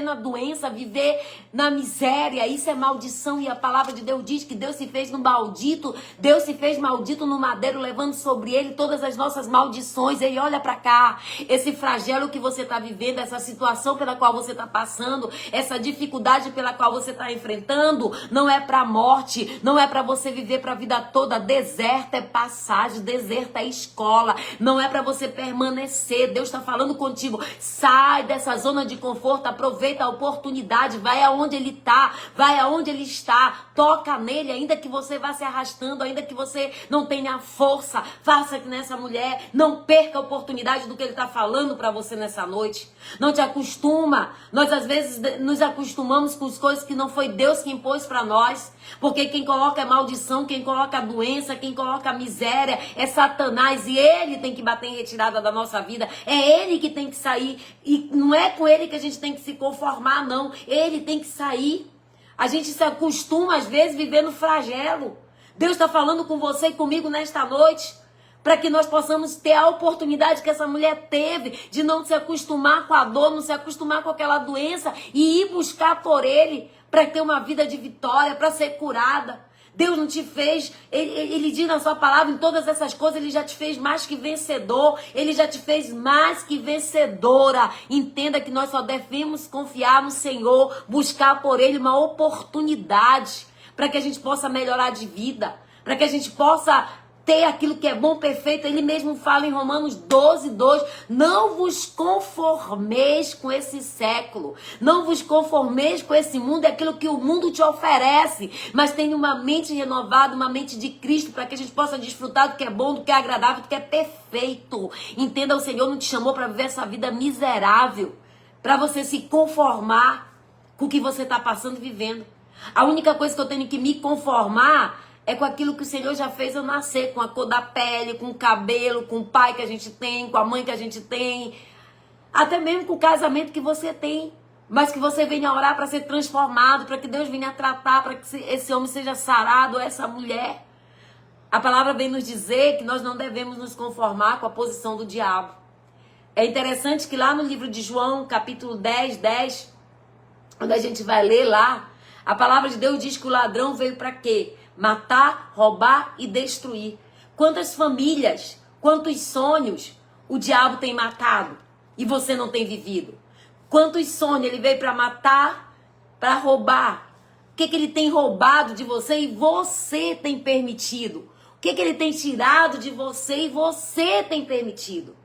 na doença, viver na miséria. Isso é maldição e a palavra de Deus diz que Deus se fez no maldito, Deus se fez maldito no madeiro, levando sobre ele todas as nossas maldições. Ei, olha pra cá, esse flagelo que você tá vivendo, essa situação pela qual você tá passando, essa dificuldade pela qual você tá enfrentando, não é pra morte, não é pra você viver pra vida toda. Deserto é passagem, deserto é escola, não é pra você permanecer. Deus tá falando contigo, sai dessa zona de conforto, aproveita a oportunidade, vai aonde ele tá, vai aonde ele está, toca nele, ainda que você vá se arrastando, ainda que você não tenha força, faça que nessa mulher, não perca a oportunidade do que ele está falando para você nessa noite. Não te acostuma. Nós às vezes nos acostumamos com as coisas que não foi Deus que impôs para nós, porque quem coloca é maldição, quem coloca a doença, quem coloca a miséria é Satanás, e ele tem que bater em retirada da nossa vida, é ele que tem que sair, e não é com ele que a gente tem que se conformar, não, ele tem que sair. A gente se acostuma às vezes vivendo flagelo. Deus está falando com você e comigo nesta noite, para que nós possamos ter a oportunidade que essa mulher teve de não se acostumar com a dor, não se acostumar com aquela doença e ir buscar por ele para ter uma vida de vitória, para ser curada. Deus não te fez, ele diz na sua palavra, em todas essas coisas, ele já te fez mais que vencedor, ele já te fez mais que vencedora. Entenda que nós só devemos confiar no Senhor, buscar por ele uma oportunidade, para que a gente possa melhorar de vida, para que a gente possa ter aquilo que é bom, perfeito. Ele mesmo fala em Romanos 12:2, não vos conformeis com esse século, não vos conformeis com esse mundo, é aquilo que o mundo te oferece, mas tenha uma mente renovada, uma mente de Cristo, para que a gente possa desfrutar do que é bom, do que é agradável, do que é perfeito. Entenda, o Senhor não te chamou para viver essa vida miserável, para você se conformar com o que você está passando e vivendo. A única coisa que eu tenho que me conformar é com aquilo que o Senhor já fez eu nascer, com a cor da pele, com o cabelo, com o pai que a gente tem, com a mãe que a gente tem, até mesmo com o casamento que você tem, mas que você venha orar para ser transformado, para que Deus venha tratar, para que esse homem seja sarado, essa mulher. A palavra vem nos dizer que nós não devemos nos conformar com a posição do diabo. É interessante que lá no livro de João, capítulo 10, quando a gente vai ler lá, a palavra de Deus diz que o ladrão veio para quê? Matar, roubar e destruir. Quantas famílias, quantos sonhos o diabo tem matado e você não tem vivido? Quantos sonhos ele veio para matar, para roubar? O que ele tem roubado de você e você tem permitido? O que ele tem tirado de você e você tem permitido?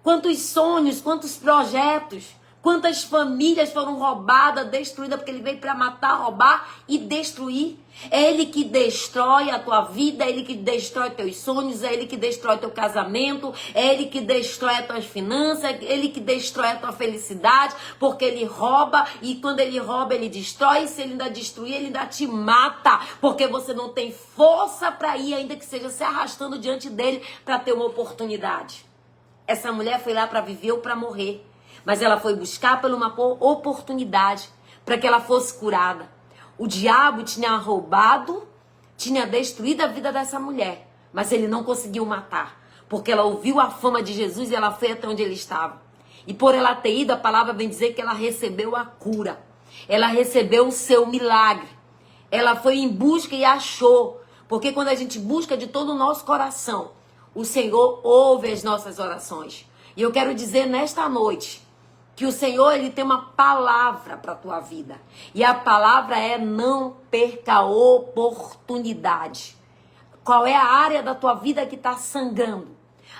Quantos sonhos, quantos projetos, quantas famílias foram roubadas, destruídas, porque ele veio para matar, roubar e destruir. É ele que destrói a tua vida, é ele que destrói teus sonhos, é ele que destrói teu casamento, é ele que destrói as tuas finanças, é ele que destrói a tua felicidade, porque ele rouba e quando ele rouba, ele destrói. E se ele ainda destruir, ele ainda te mata, porque você não tem força para ir, ainda que seja se arrastando diante dele para ter uma oportunidade. Essa mulher foi lá para viver ou para morrer. Mas ela foi buscar por uma oportunidade para que ela fosse curada. O diabo tinha roubado, tinha destruído a vida dessa mulher, mas ele não conseguiu matar, porque ela ouviu a fama de Jesus e ela foi até onde ele estava. E por ela ter ido, a palavra vem dizer que ela recebeu a cura. Ela recebeu o seu milagre. Ela foi em busca e achou. Porque quando a gente busca de todo o nosso coração, o Senhor ouve as nossas orações. E eu quero dizer nesta noite que o Senhor, ele tem uma palavra para a tua vida. E a palavra é: não perca a oportunidade. Qual é a área da tua vida que está sangrando?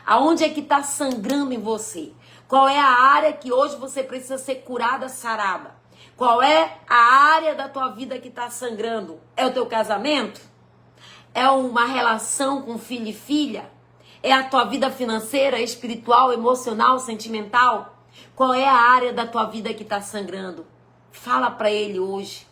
Aonde é que está sangrando em você? Qual é a área que hoje você precisa ser curada, sarada? Qual é a área da tua vida que está sangrando? É o teu casamento? É uma relação com filho e filha? É a tua vida financeira, espiritual, emocional, sentimental? Qual é a área da tua vida que está sangrando? Fala para ele hoje.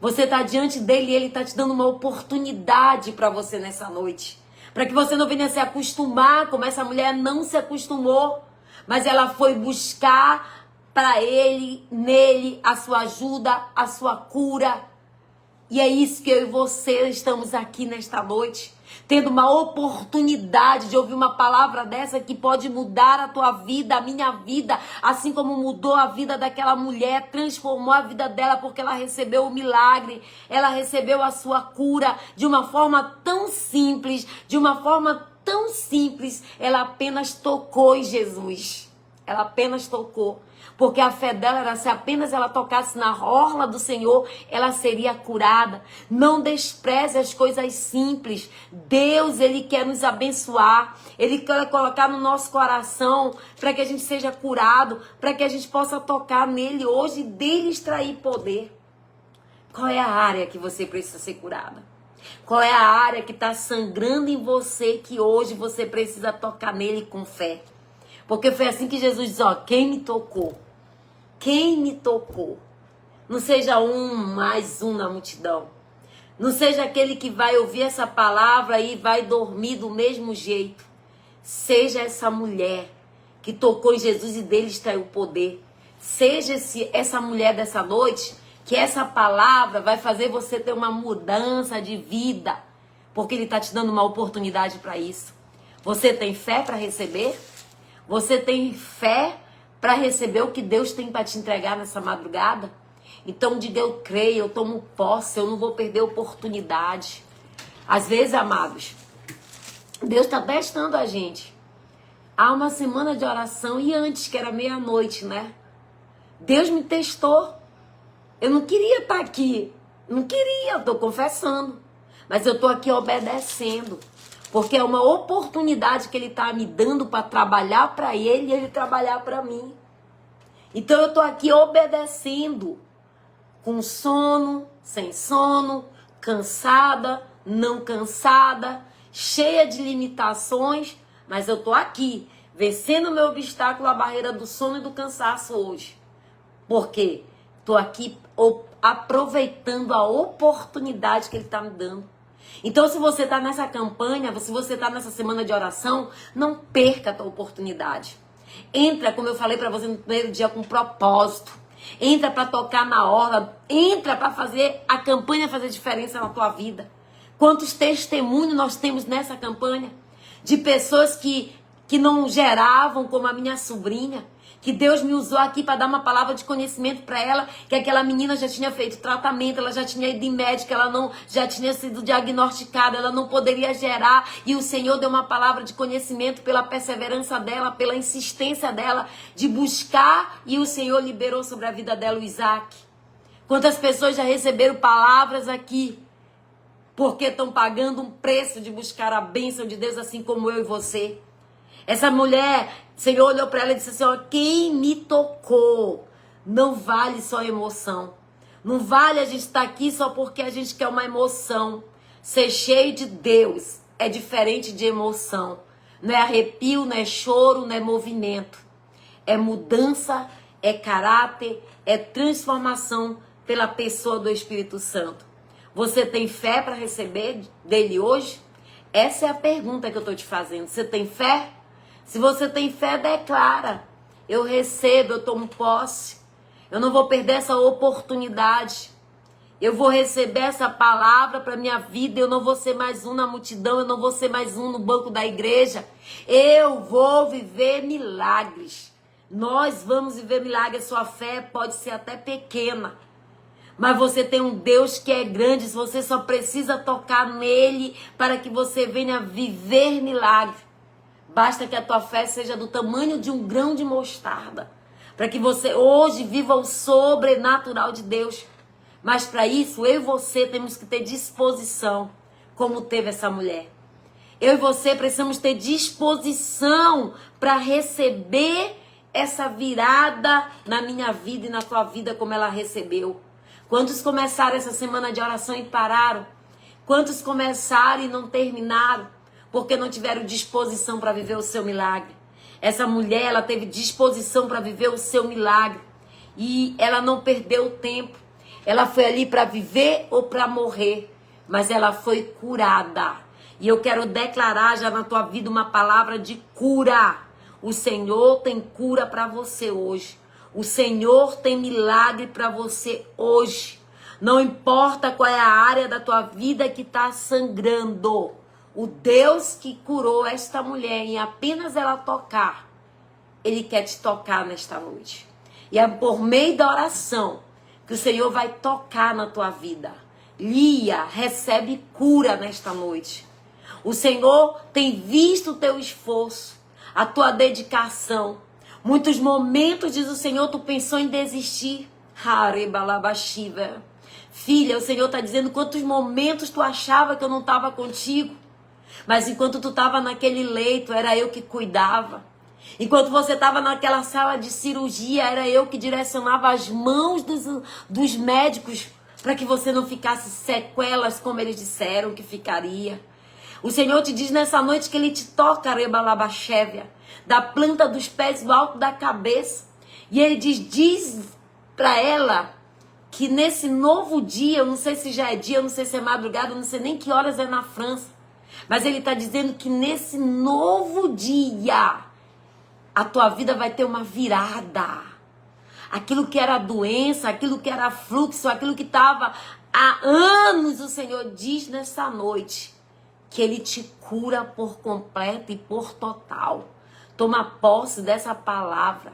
Você está diante dele e ele está te dando uma oportunidade para você nessa noite. Para que você não venha se acostumar como essa mulher não se acostumou. Mas ela foi buscar para ele, nele, a sua ajuda, a sua cura. E é isso que eu e você estamos aqui nesta noite, tendo uma oportunidade de ouvir uma palavra dessa que pode mudar a tua vida, a minha vida, assim como mudou a vida daquela mulher, transformou a vida dela porque ela recebeu o milagre, ela recebeu a sua cura de uma forma tão simples, ela apenas tocou em Jesus. Ela apenas tocou. Porque a fé dela era, se apenas ela tocasse na orla do Senhor, ela seria curada. Não despreze as coisas simples. Deus, ele quer nos abençoar. Ele quer colocar no nosso coração para que a gente seja curado, para que a gente possa tocar nele hoje e dele extrair poder. Qual é a área que você precisa ser curada? Qual é a área que está sangrando em você que hoje você precisa tocar nele com fé? Porque foi assim que Jesus diz, ó, quem me tocou? Quem me tocou? Não seja mais um na multidão. Não seja aquele que vai ouvir essa palavra e vai dormir do mesmo jeito. Seja essa mulher que tocou em Jesus e dele extraiu o poder. Seja essa mulher dessa noite, que essa palavra vai fazer você ter uma mudança de vida. Porque ele está te dando uma oportunidade para isso. Você tem fé para receber? Você tem fé para receber o que Deus tem para te entregar nessa madrugada? Então diga, eu creio, eu tomo posse, eu não vou perder a oportunidade. Às vezes, amados, Deus está testando a gente. Há uma semana de oração e antes, que era meia-noite, né? Deus me testou. Eu não queria estar aqui. Não queria, eu estou confessando. Mas eu estou aqui obedecendo. Porque é uma oportunidade que ele está me dando para trabalhar para ele e ele trabalhar para mim. Então eu estou aqui obedecendo, com sono, sem sono, cansada, não cansada, cheia de limitações, mas eu estou aqui, vencendo o meu obstáculo, a barreira do sono e do cansaço hoje. Por quê? Estou aqui aproveitando a oportunidade que ele está me dando. Então, se você está nessa campanha, se você está nessa semana de oração, não perca a tua oportunidade. Entra, como eu falei para você no primeiro dia, com propósito. Entra para tocar na hora. Entra para fazer a campanha fazer diferença na tua vida. Quantos testemunhos nós temos nessa campanha? De pessoas que não geravam, como a minha sobrinha, que Deus me usou aqui para dar uma palavra de conhecimento para ela, que aquela menina já tinha feito tratamento, ela já tinha ido em médico, já tinha sido diagnosticada, ela não poderia gerar, e o Senhor deu uma palavra de conhecimento pela perseverança dela, pela insistência dela de buscar, e o Senhor liberou sobre a vida dela o Isaac. Quantas pessoas já receberam palavras aqui, porque estão pagando um preço de buscar a bênção de Deus, assim como eu e você. Essa mulher, o Senhor olhou para ela e disse assim, ó, quem me tocou? Não vale só emoção. Não vale a gente estar aqui só porque a gente quer uma emoção. Ser cheio de Deus é diferente de emoção. Não é arrepio, não é choro, não é movimento. É mudança, é caráter, é transformação pela pessoa do Espírito Santo. Você tem fé para receber dele hoje? Essa é a pergunta que eu estou te fazendo. Você tem fé? Se você tem fé, declara. Eu recebo, eu tomo posse. Eu não vou perder essa oportunidade. Eu vou receber essa palavra para minha vida. Eu não vou ser mais um na multidão. Eu não vou ser mais um no banco da igreja. Eu vou viver milagres. Nós vamos viver milagres. Sua fé pode ser até pequena. Mas você tem um Deus que é grande. Você só precisa tocar nele para que você venha viver milagre. Basta que a tua fé seja do tamanho de um grão de mostarda. Para que você hoje viva o sobrenatural de Deus. Mas para isso, eu e você temos que ter disposição, como teve essa mulher. Eu e você precisamos ter disposição para receber essa virada na minha vida e na tua vida como ela recebeu. Quantos começaram essa semana de oração e pararam? Quantos começaram e não terminaram? Porque não tiveram disposição para viver o seu milagre. Essa mulher, ela teve disposição para viver o seu milagre. E ela não perdeu tempo. Ela foi ali para viver ou para morrer. Mas ela foi curada. E eu quero declarar já na tua vida uma palavra de cura. O Senhor tem cura para você hoje. O Senhor tem milagre para você hoje. Não importa qual é a área da tua vida que está sangrando. O Deus que curou esta mulher em apenas ela tocar, Ele quer te tocar nesta noite. E é por meio da oração que o Senhor vai tocar na tua vida. Lia, recebe cura nesta noite. O Senhor tem visto o teu esforço, a tua dedicação. Muitos momentos, diz o Senhor, tu pensou em desistir. Filha, o Senhor está dizendo quantos momentos tu achava que eu não estava contigo. Mas enquanto tu estava naquele leito, era eu que cuidava. Enquanto você estava naquela sala de cirurgia, era eu que direcionava as mãos dos médicos para que você não ficasse sequelas como eles disseram que ficaria. O Senhor te diz nessa noite que Ele te toca, Rebalabachévia, da planta dos pés do alto da cabeça. E Ele diz para ela que nesse novo dia, eu não sei se já é dia, eu não sei se é madrugada, eu não sei nem que horas é na França. Mas Ele está dizendo que nesse novo dia, a tua vida vai ter uma virada. Aquilo que era doença, aquilo que era fluxo, aquilo que estava há anos, o Senhor diz nessa noite que Ele te cura por completo e por total. Toma posse dessa palavra.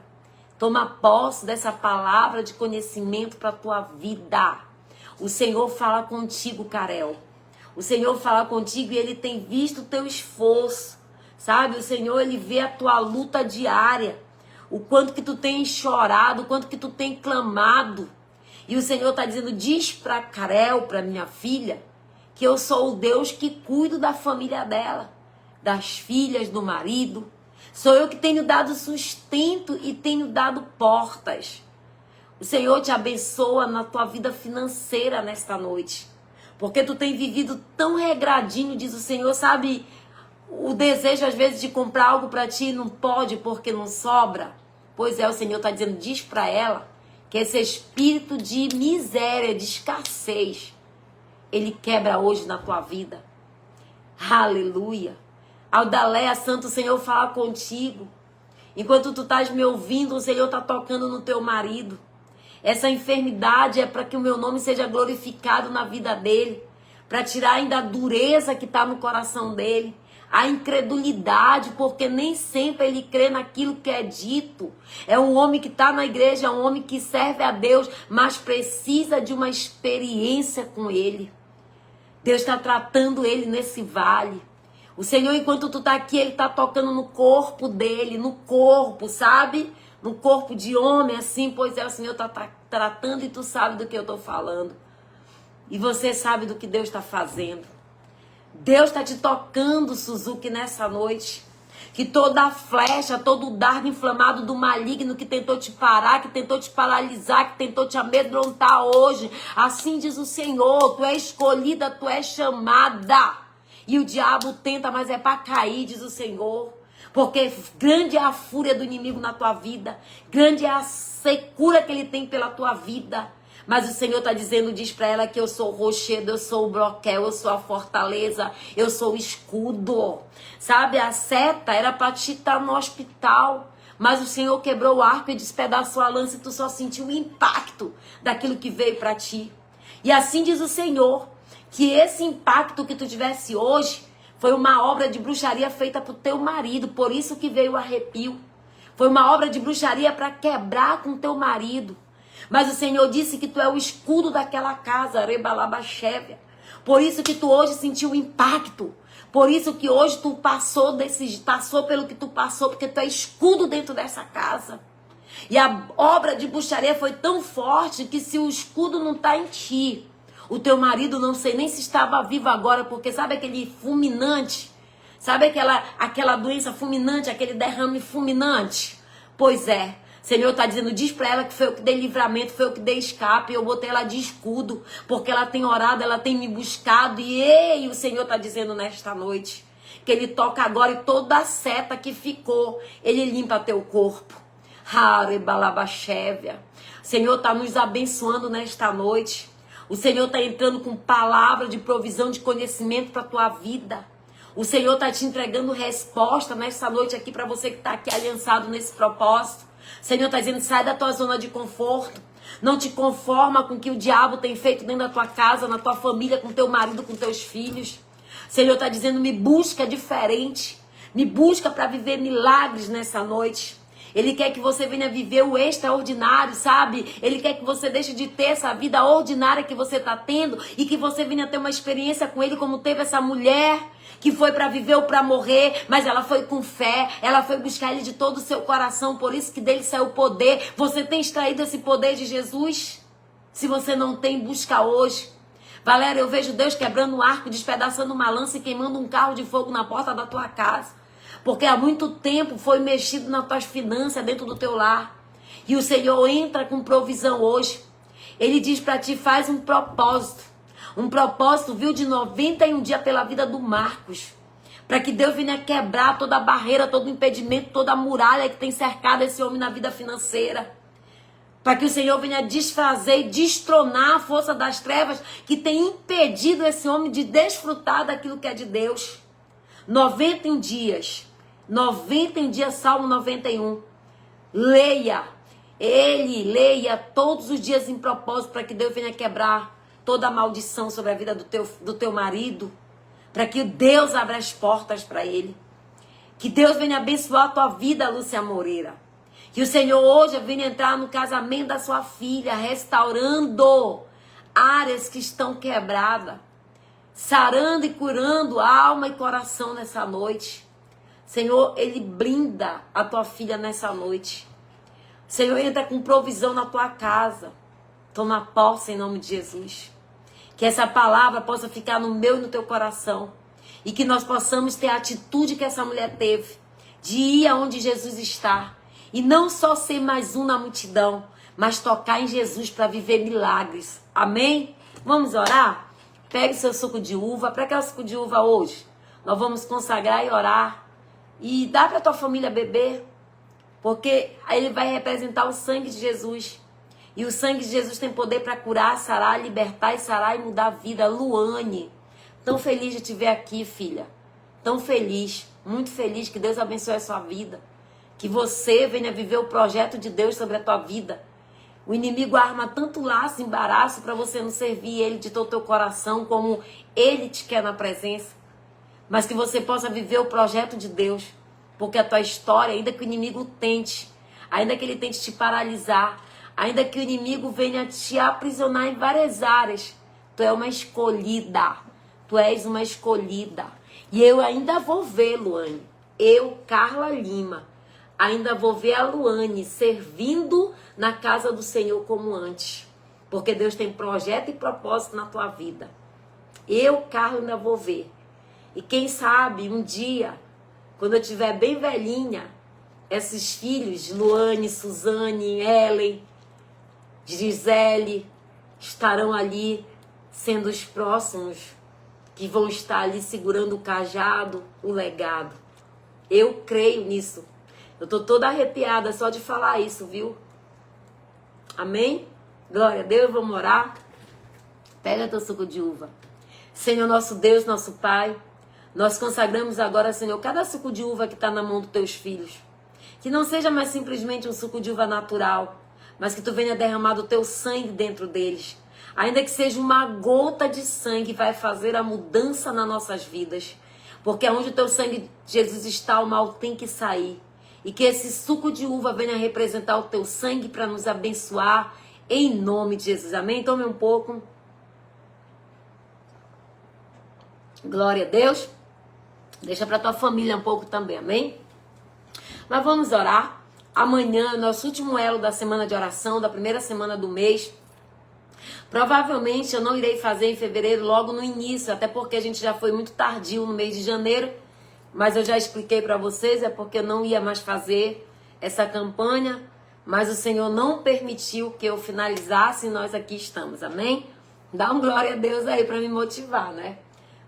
Toma posse dessa palavra de conhecimento para a tua vida. O Senhor fala contigo, Carel. O Senhor fala contigo e Ele tem visto o teu esforço, sabe? O Senhor, Ele vê a tua luta diária, o quanto que tu tem chorado, o quanto que tu tem clamado. E o Senhor está dizendo, diz para Carel, para minha filha, que eu sou o Deus que cuido da família dela. das filhas, do marido. Sou eu que tenho dado sustento e tenho dado portas. O Senhor te abençoa na tua vida financeira nesta noite. Porque tu tem vivido tão regradinho, diz o Senhor, sabe? O desejo às vezes de comprar algo para ti não pode porque não sobra. Pois é, o Senhor está dizendo, diz para ela que esse espírito de miséria, de escassez, ele quebra hoje na tua vida. Aleluia. Aldaléia Santo, o Senhor fala contigo. Enquanto tu estás me ouvindo, o Senhor está tocando no teu marido. Essa enfermidade é para que o meu nome seja glorificado na vida dele. Para tirar ainda a dureza que está no coração dele. A incredulidade, porque nem sempre ele crê naquilo que é dito. É um homem que está na igreja, é um homem que serve a Deus, mas precisa de uma experiência com ele. Deus está tratando ele nesse vale. O Senhor, enquanto tu está aqui, ele está tocando no corpo dele, no corpo, sabe? No corpo de homem, assim, pois é, o Senhor está tratando e tu sabe do que eu estou falando. E você sabe do que Deus está fazendo. Deus está te tocando, Suzuki, nessa noite. Que toda flecha, todo dardo inflamado do maligno que tentou te parar, que tentou te paralisar, que tentou te amedrontar hoje. Assim diz o Senhor, tu é escolhida, tu é chamada. E o diabo tenta, mas é para cair, diz o Senhor. Porque grande é a fúria do inimigo na tua vida. Grande é a secura que ele tem pela tua vida. Mas o Senhor está dizendo, diz para ela que eu sou o rochedo, eu sou o broquel, eu sou a fortaleza, eu sou o escudo. Sabe, a seta era para te estar no hospital. Mas o Senhor quebrou o arco e despedaçou a lança e tu só sentiu o impacto daquilo que veio para ti. E assim diz o Senhor, que esse impacto que tu tivesse hoje foi uma obra de bruxaria feita pro teu marido, por isso que veio o arrepio. Foi uma obra de bruxaria para quebrar com teu marido. Mas o Senhor disse que tu é o escudo daquela casa, Rebalabachevia. Por isso que tu hoje sentiu o impacto. Por isso que hoje tu passou pelo que tu passou, porque tu é escudo dentro dessa casa. E a obra de bruxaria foi tão forte que se o escudo não está em ti, o teu marido não sei nem se estava vivo agora, porque sabe aquele fulminante? Sabe aquela doença fulminante, aquele derrame fulminante? Pois é. O Senhor está dizendo, diz para ela que foi eu que dei livramento, foi eu que dei escape, eu botei ela de escudo, porque ela tem orado, ela tem me buscado, e o Senhor está dizendo nesta noite, que Ele toca agora e toda a seta que ficou, Ele limpa teu corpo. O Senhor está nos abençoando nesta noite, o Senhor está entrando com palavra de provisão, de conhecimento para a tua vida. O Senhor está te entregando resposta nesta noite aqui para você que está aqui aliançado nesse propósito. O Senhor está dizendo, sai da tua zona de conforto. Não te conforma com o que o diabo tem feito dentro da tua casa, na tua família, com teu marido, com teus filhos. O Senhor está dizendo, me busca diferente. Me busca para viver milagres nessa noite. Ele quer que você venha viver o extraordinário, sabe? Ele quer que você deixe de ter essa vida ordinária que você está tendo e que você venha ter uma experiência com ele como teve essa mulher que foi para viver ou para morrer, mas ela foi com fé, ela foi buscar ele de todo o seu coração, por isso que dele saiu o poder. Você tem extraído esse poder de Jesus? Se você não tem, busca hoje. Valéria, eu vejo Deus quebrando um arco, despedaçando uma lança e queimando um carro de fogo na porta da tua casa. Porque há muito tempo foi mexido nas tuas finanças dentro do teu lar. E o Senhor entra com provisão hoje. Ele diz para ti, faz um propósito. Um propósito, viu, de 91 dias pela vida do Marcos. Para que Deus venha quebrar toda a barreira, todo o impedimento, toda a muralha que tem cercado esse homem na vida financeira. Para que o Senhor venha desfazer e destronar a força das trevas que tem impedido esse homem de desfrutar daquilo que é de Deus. 91 dias. 91 dias, Salmo 91. Leia. Leia todos os dias em propósito para que Deus venha quebrar toda a maldição sobre a vida do teu marido. Para que Deus abra as portas para ele. Que Deus venha abençoar a tua vida, Lúcia Moreira. Que o Senhor hoje venha entrar no casamento da sua filha, restaurando áreas que estão quebradas. Sarando e curando alma e coração nessa noite. Senhor, Ele blinda a tua filha nessa noite. Senhor, entra com provisão na tua casa. Toma posse em nome de Jesus. Que essa palavra possa ficar no meu e no teu coração. E que nós possamos ter a atitude que essa mulher teve, de ir aonde Jesus está. E não só ser mais um na multidão, mas tocar em Jesus para viver milagres. Amém? Vamos orar? Pegue seu suco de uva. Para que é o suco de uva hoje? Nós vamos consagrar e orar. E dá para tua família beber. Porque ele vai representar o sangue de Jesus. E o sangue de Jesus tem poder para curar, sarar, libertar e sarar e mudar a vida. Luane, tão feliz de te ver aqui, filha. Tão feliz, muito feliz. Que Deus abençoe a sua vida. Que você venha viver o projeto de Deus sobre a tua vida. O inimigo arma tanto laço, embaraço para você não servir ele de todo o teu coração como ele te quer na presença. Mas que você possa viver o projeto de Deus. Porque a tua história, ainda que o inimigo tente, ainda que ele tente te paralisar, ainda que o inimigo venha te aprisionar em várias áreas, tu é uma escolhida. Tu és uma escolhida. E eu ainda vou ver, Luane. Eu, Carla Lima, ainda vou ver a Luane servindo na casa do Senhor como antes. Porque Deus tem projeto e propósito na tua vida. Eu, Carla, ainda vou ver. E quem sabe, um dia, quando eu estiver bem velhinha, esses filhos, Luane, Suzane, Ellen, Gisele, estarão ali sendo os próximos que vão estar ali segurando o cajado, o legado. Eu creio nisso. Eu tô toda arrepiada só de falar isso, viu? Amém? Glória a Deus, vamos orar. Pega teu suco de uva. Senhor, nosso Deus, nosso Pai, nós consagramos agora, Senhor, cada suco de uva que está na mão dos teus filhos. Que não seja mais simplesmente um suco de uva natural, mas que tu venha derramar do teu sangue dentro deles. Ainda que seja uma gota de sangue, vai fazer a mudança nas nossas vidas. Porque onde o teu sangue, Jesus, está, o mal tem que sair. E que esse suco de uva venha representar o teu sangue para nos abençoar, em nome de Jesus. Amém? Tome um pouco. Glória a Deus. Deixa para tua família um pouco também, amém? Mas vamos orar. Amanhã, nosso último elo da semana de oração, da primeira semana do mês. Provavelmente eu não irei fazer em fevereiro, logo no início, até porque a gente já foi muito tardio no mês de janeiro. Mas eu já expliquei para vocês, é porque eu não ia mais fazer essa campanha. Mas o Senhor não permitiu que eu finalizasse e nós aqui estamos, amém? Dá um glória a Deus aí para me motivar, né?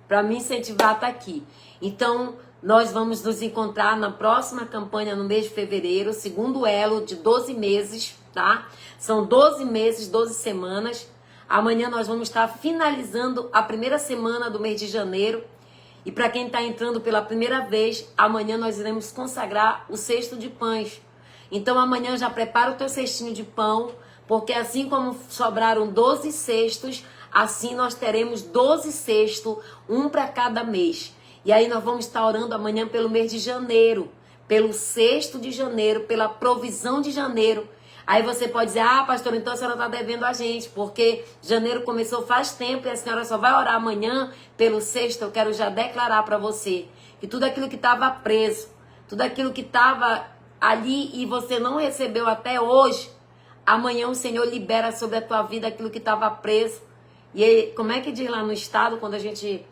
Para me incentivar a estar aqui. Então, nós vamos nos encontrar na próxima campanha no mês de fevereiro, segundo elo de 12 meses, tá? São 12 meses, 12 semanas. Amanhã nós vamos estar finalizando a primeira semana do mês de janeiro. E para quem está entrando pela primeira vez, amanhã nós iremos consagrar o cesto de pães. Então amanhã já prepara o teu cestinho de pão, porque assim como sobraram 12 cestos, assim nós teremos 12 cestos, um para cada mês. E aí nós vamos estar orando amanhã pelo mês de janeiro, pelo cesto de janeiro, pela provisão de janeiro. Aí você pode dizer, pastor, então a senhora está devendo a gente, porque janeiro começou faz tempo e a senhora só vai orar amanhã pelo cesto. Eu quero já declarar para você que tudo aquilo que estava preso, tudo aquilo que estava ali e você não recebeu até hoje, amanhã o Senhor libera sobre a tua vida aquilo que estava preso. E aí, como é que diz lá no estado, quando a gente...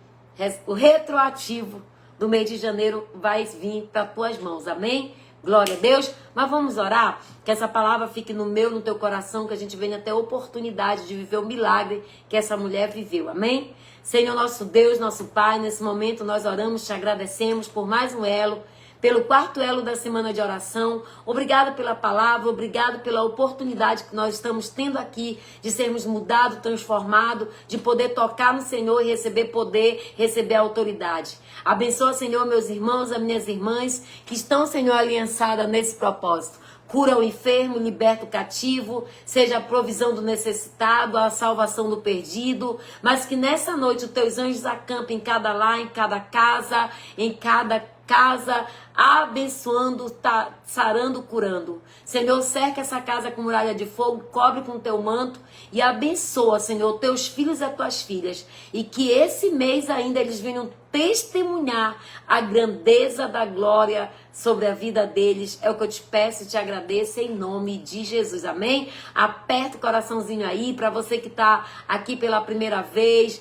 o retroativo do mês de janeiro vai vir para tuas mãos, amém? Glória a Deus. Mas vamos orar, que essa palavra fique no meu, no teu coração, que a gente venha ter a oportunidade de viver o milagre que essa mulher viveu, amém? Senhor, nosso Deus, nosso Pai, nesse momento nós oramos, te agradecemos por mais um elo, pelo quarto elo da semana de oração. Obrigado pela palavra, obrigado pela oportunidade que nós estamos tendo aqui de sermos mudados, transformados, de poder tocar no Senhor e receber poder, receber autoridade. Abençoa, Senhor, meus irmãos, as minhas irmãs que estão, Senhor, aliançadas nesse propósito. Cura o enfermo, liberta o cativo, seja a provisão do necessitado, a salvação do perdido, mas que nessa noite os teus anjos acampem em cada lar, em cada casa, abençoando, sarando, curando. Senhor, cerca essa casa com muralha de fogo, cobre com teu manto e abençoa, Senhor, teus filhos e as tuas filhas. E que esse mês ainda eles venham testemunhar a grandeza da glória sobre a vida deles. É o que eu te peço e te agradeço em nome de Jesus, amém? Aperta o coraçãozinho aí para você que está aqui pela primeira vez.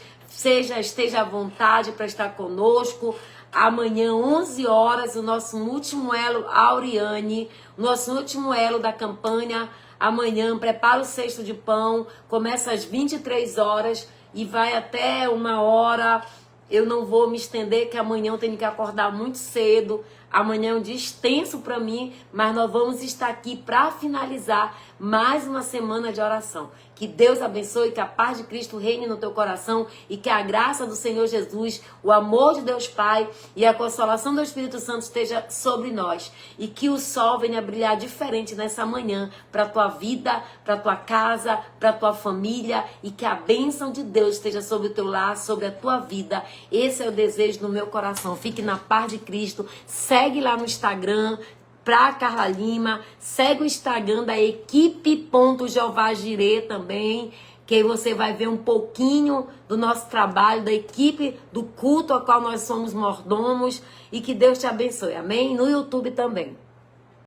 esteja à vontade para estar conosco. Amanhã, 11 horas, o nosso último elo, Auriane, o nosso último elo da campanha. Amanhã, prepara o cesto de pão, começa às 23 horas e vai até 1 hora. Eu não vou me estender, que amanhã eu tenho que acordar muito cedo. Amanhã é um dia extenso para mim, mas nós vamos estar aqui para finalizar mais uma semana de oração. Que Deus abençoe, que a paz de Cristo reine no teu coração e que a graça do Senhor Jesus, o amor de Deus Pai e a consolação do Espírito Santo esteja sobre nós. E que o sol venha brilhar diferente nessa manhã para a tua vida, para a tua casa, para a tua família e que a bênção de Deus esteja sobre o teu lar, sobre a tua vida. Esse é o desejo do meu coração. Fique na paz de Cristo. Segue lá no Instagram, pra Carla Lima, segue o Instagram da equipe.jovagirê também, que aí você vai ver um pouquinho do nosso trabalho, da equipe, do culto ao qual nós somos mordomos, e que Deus te abençoe, amém? No YouTube também.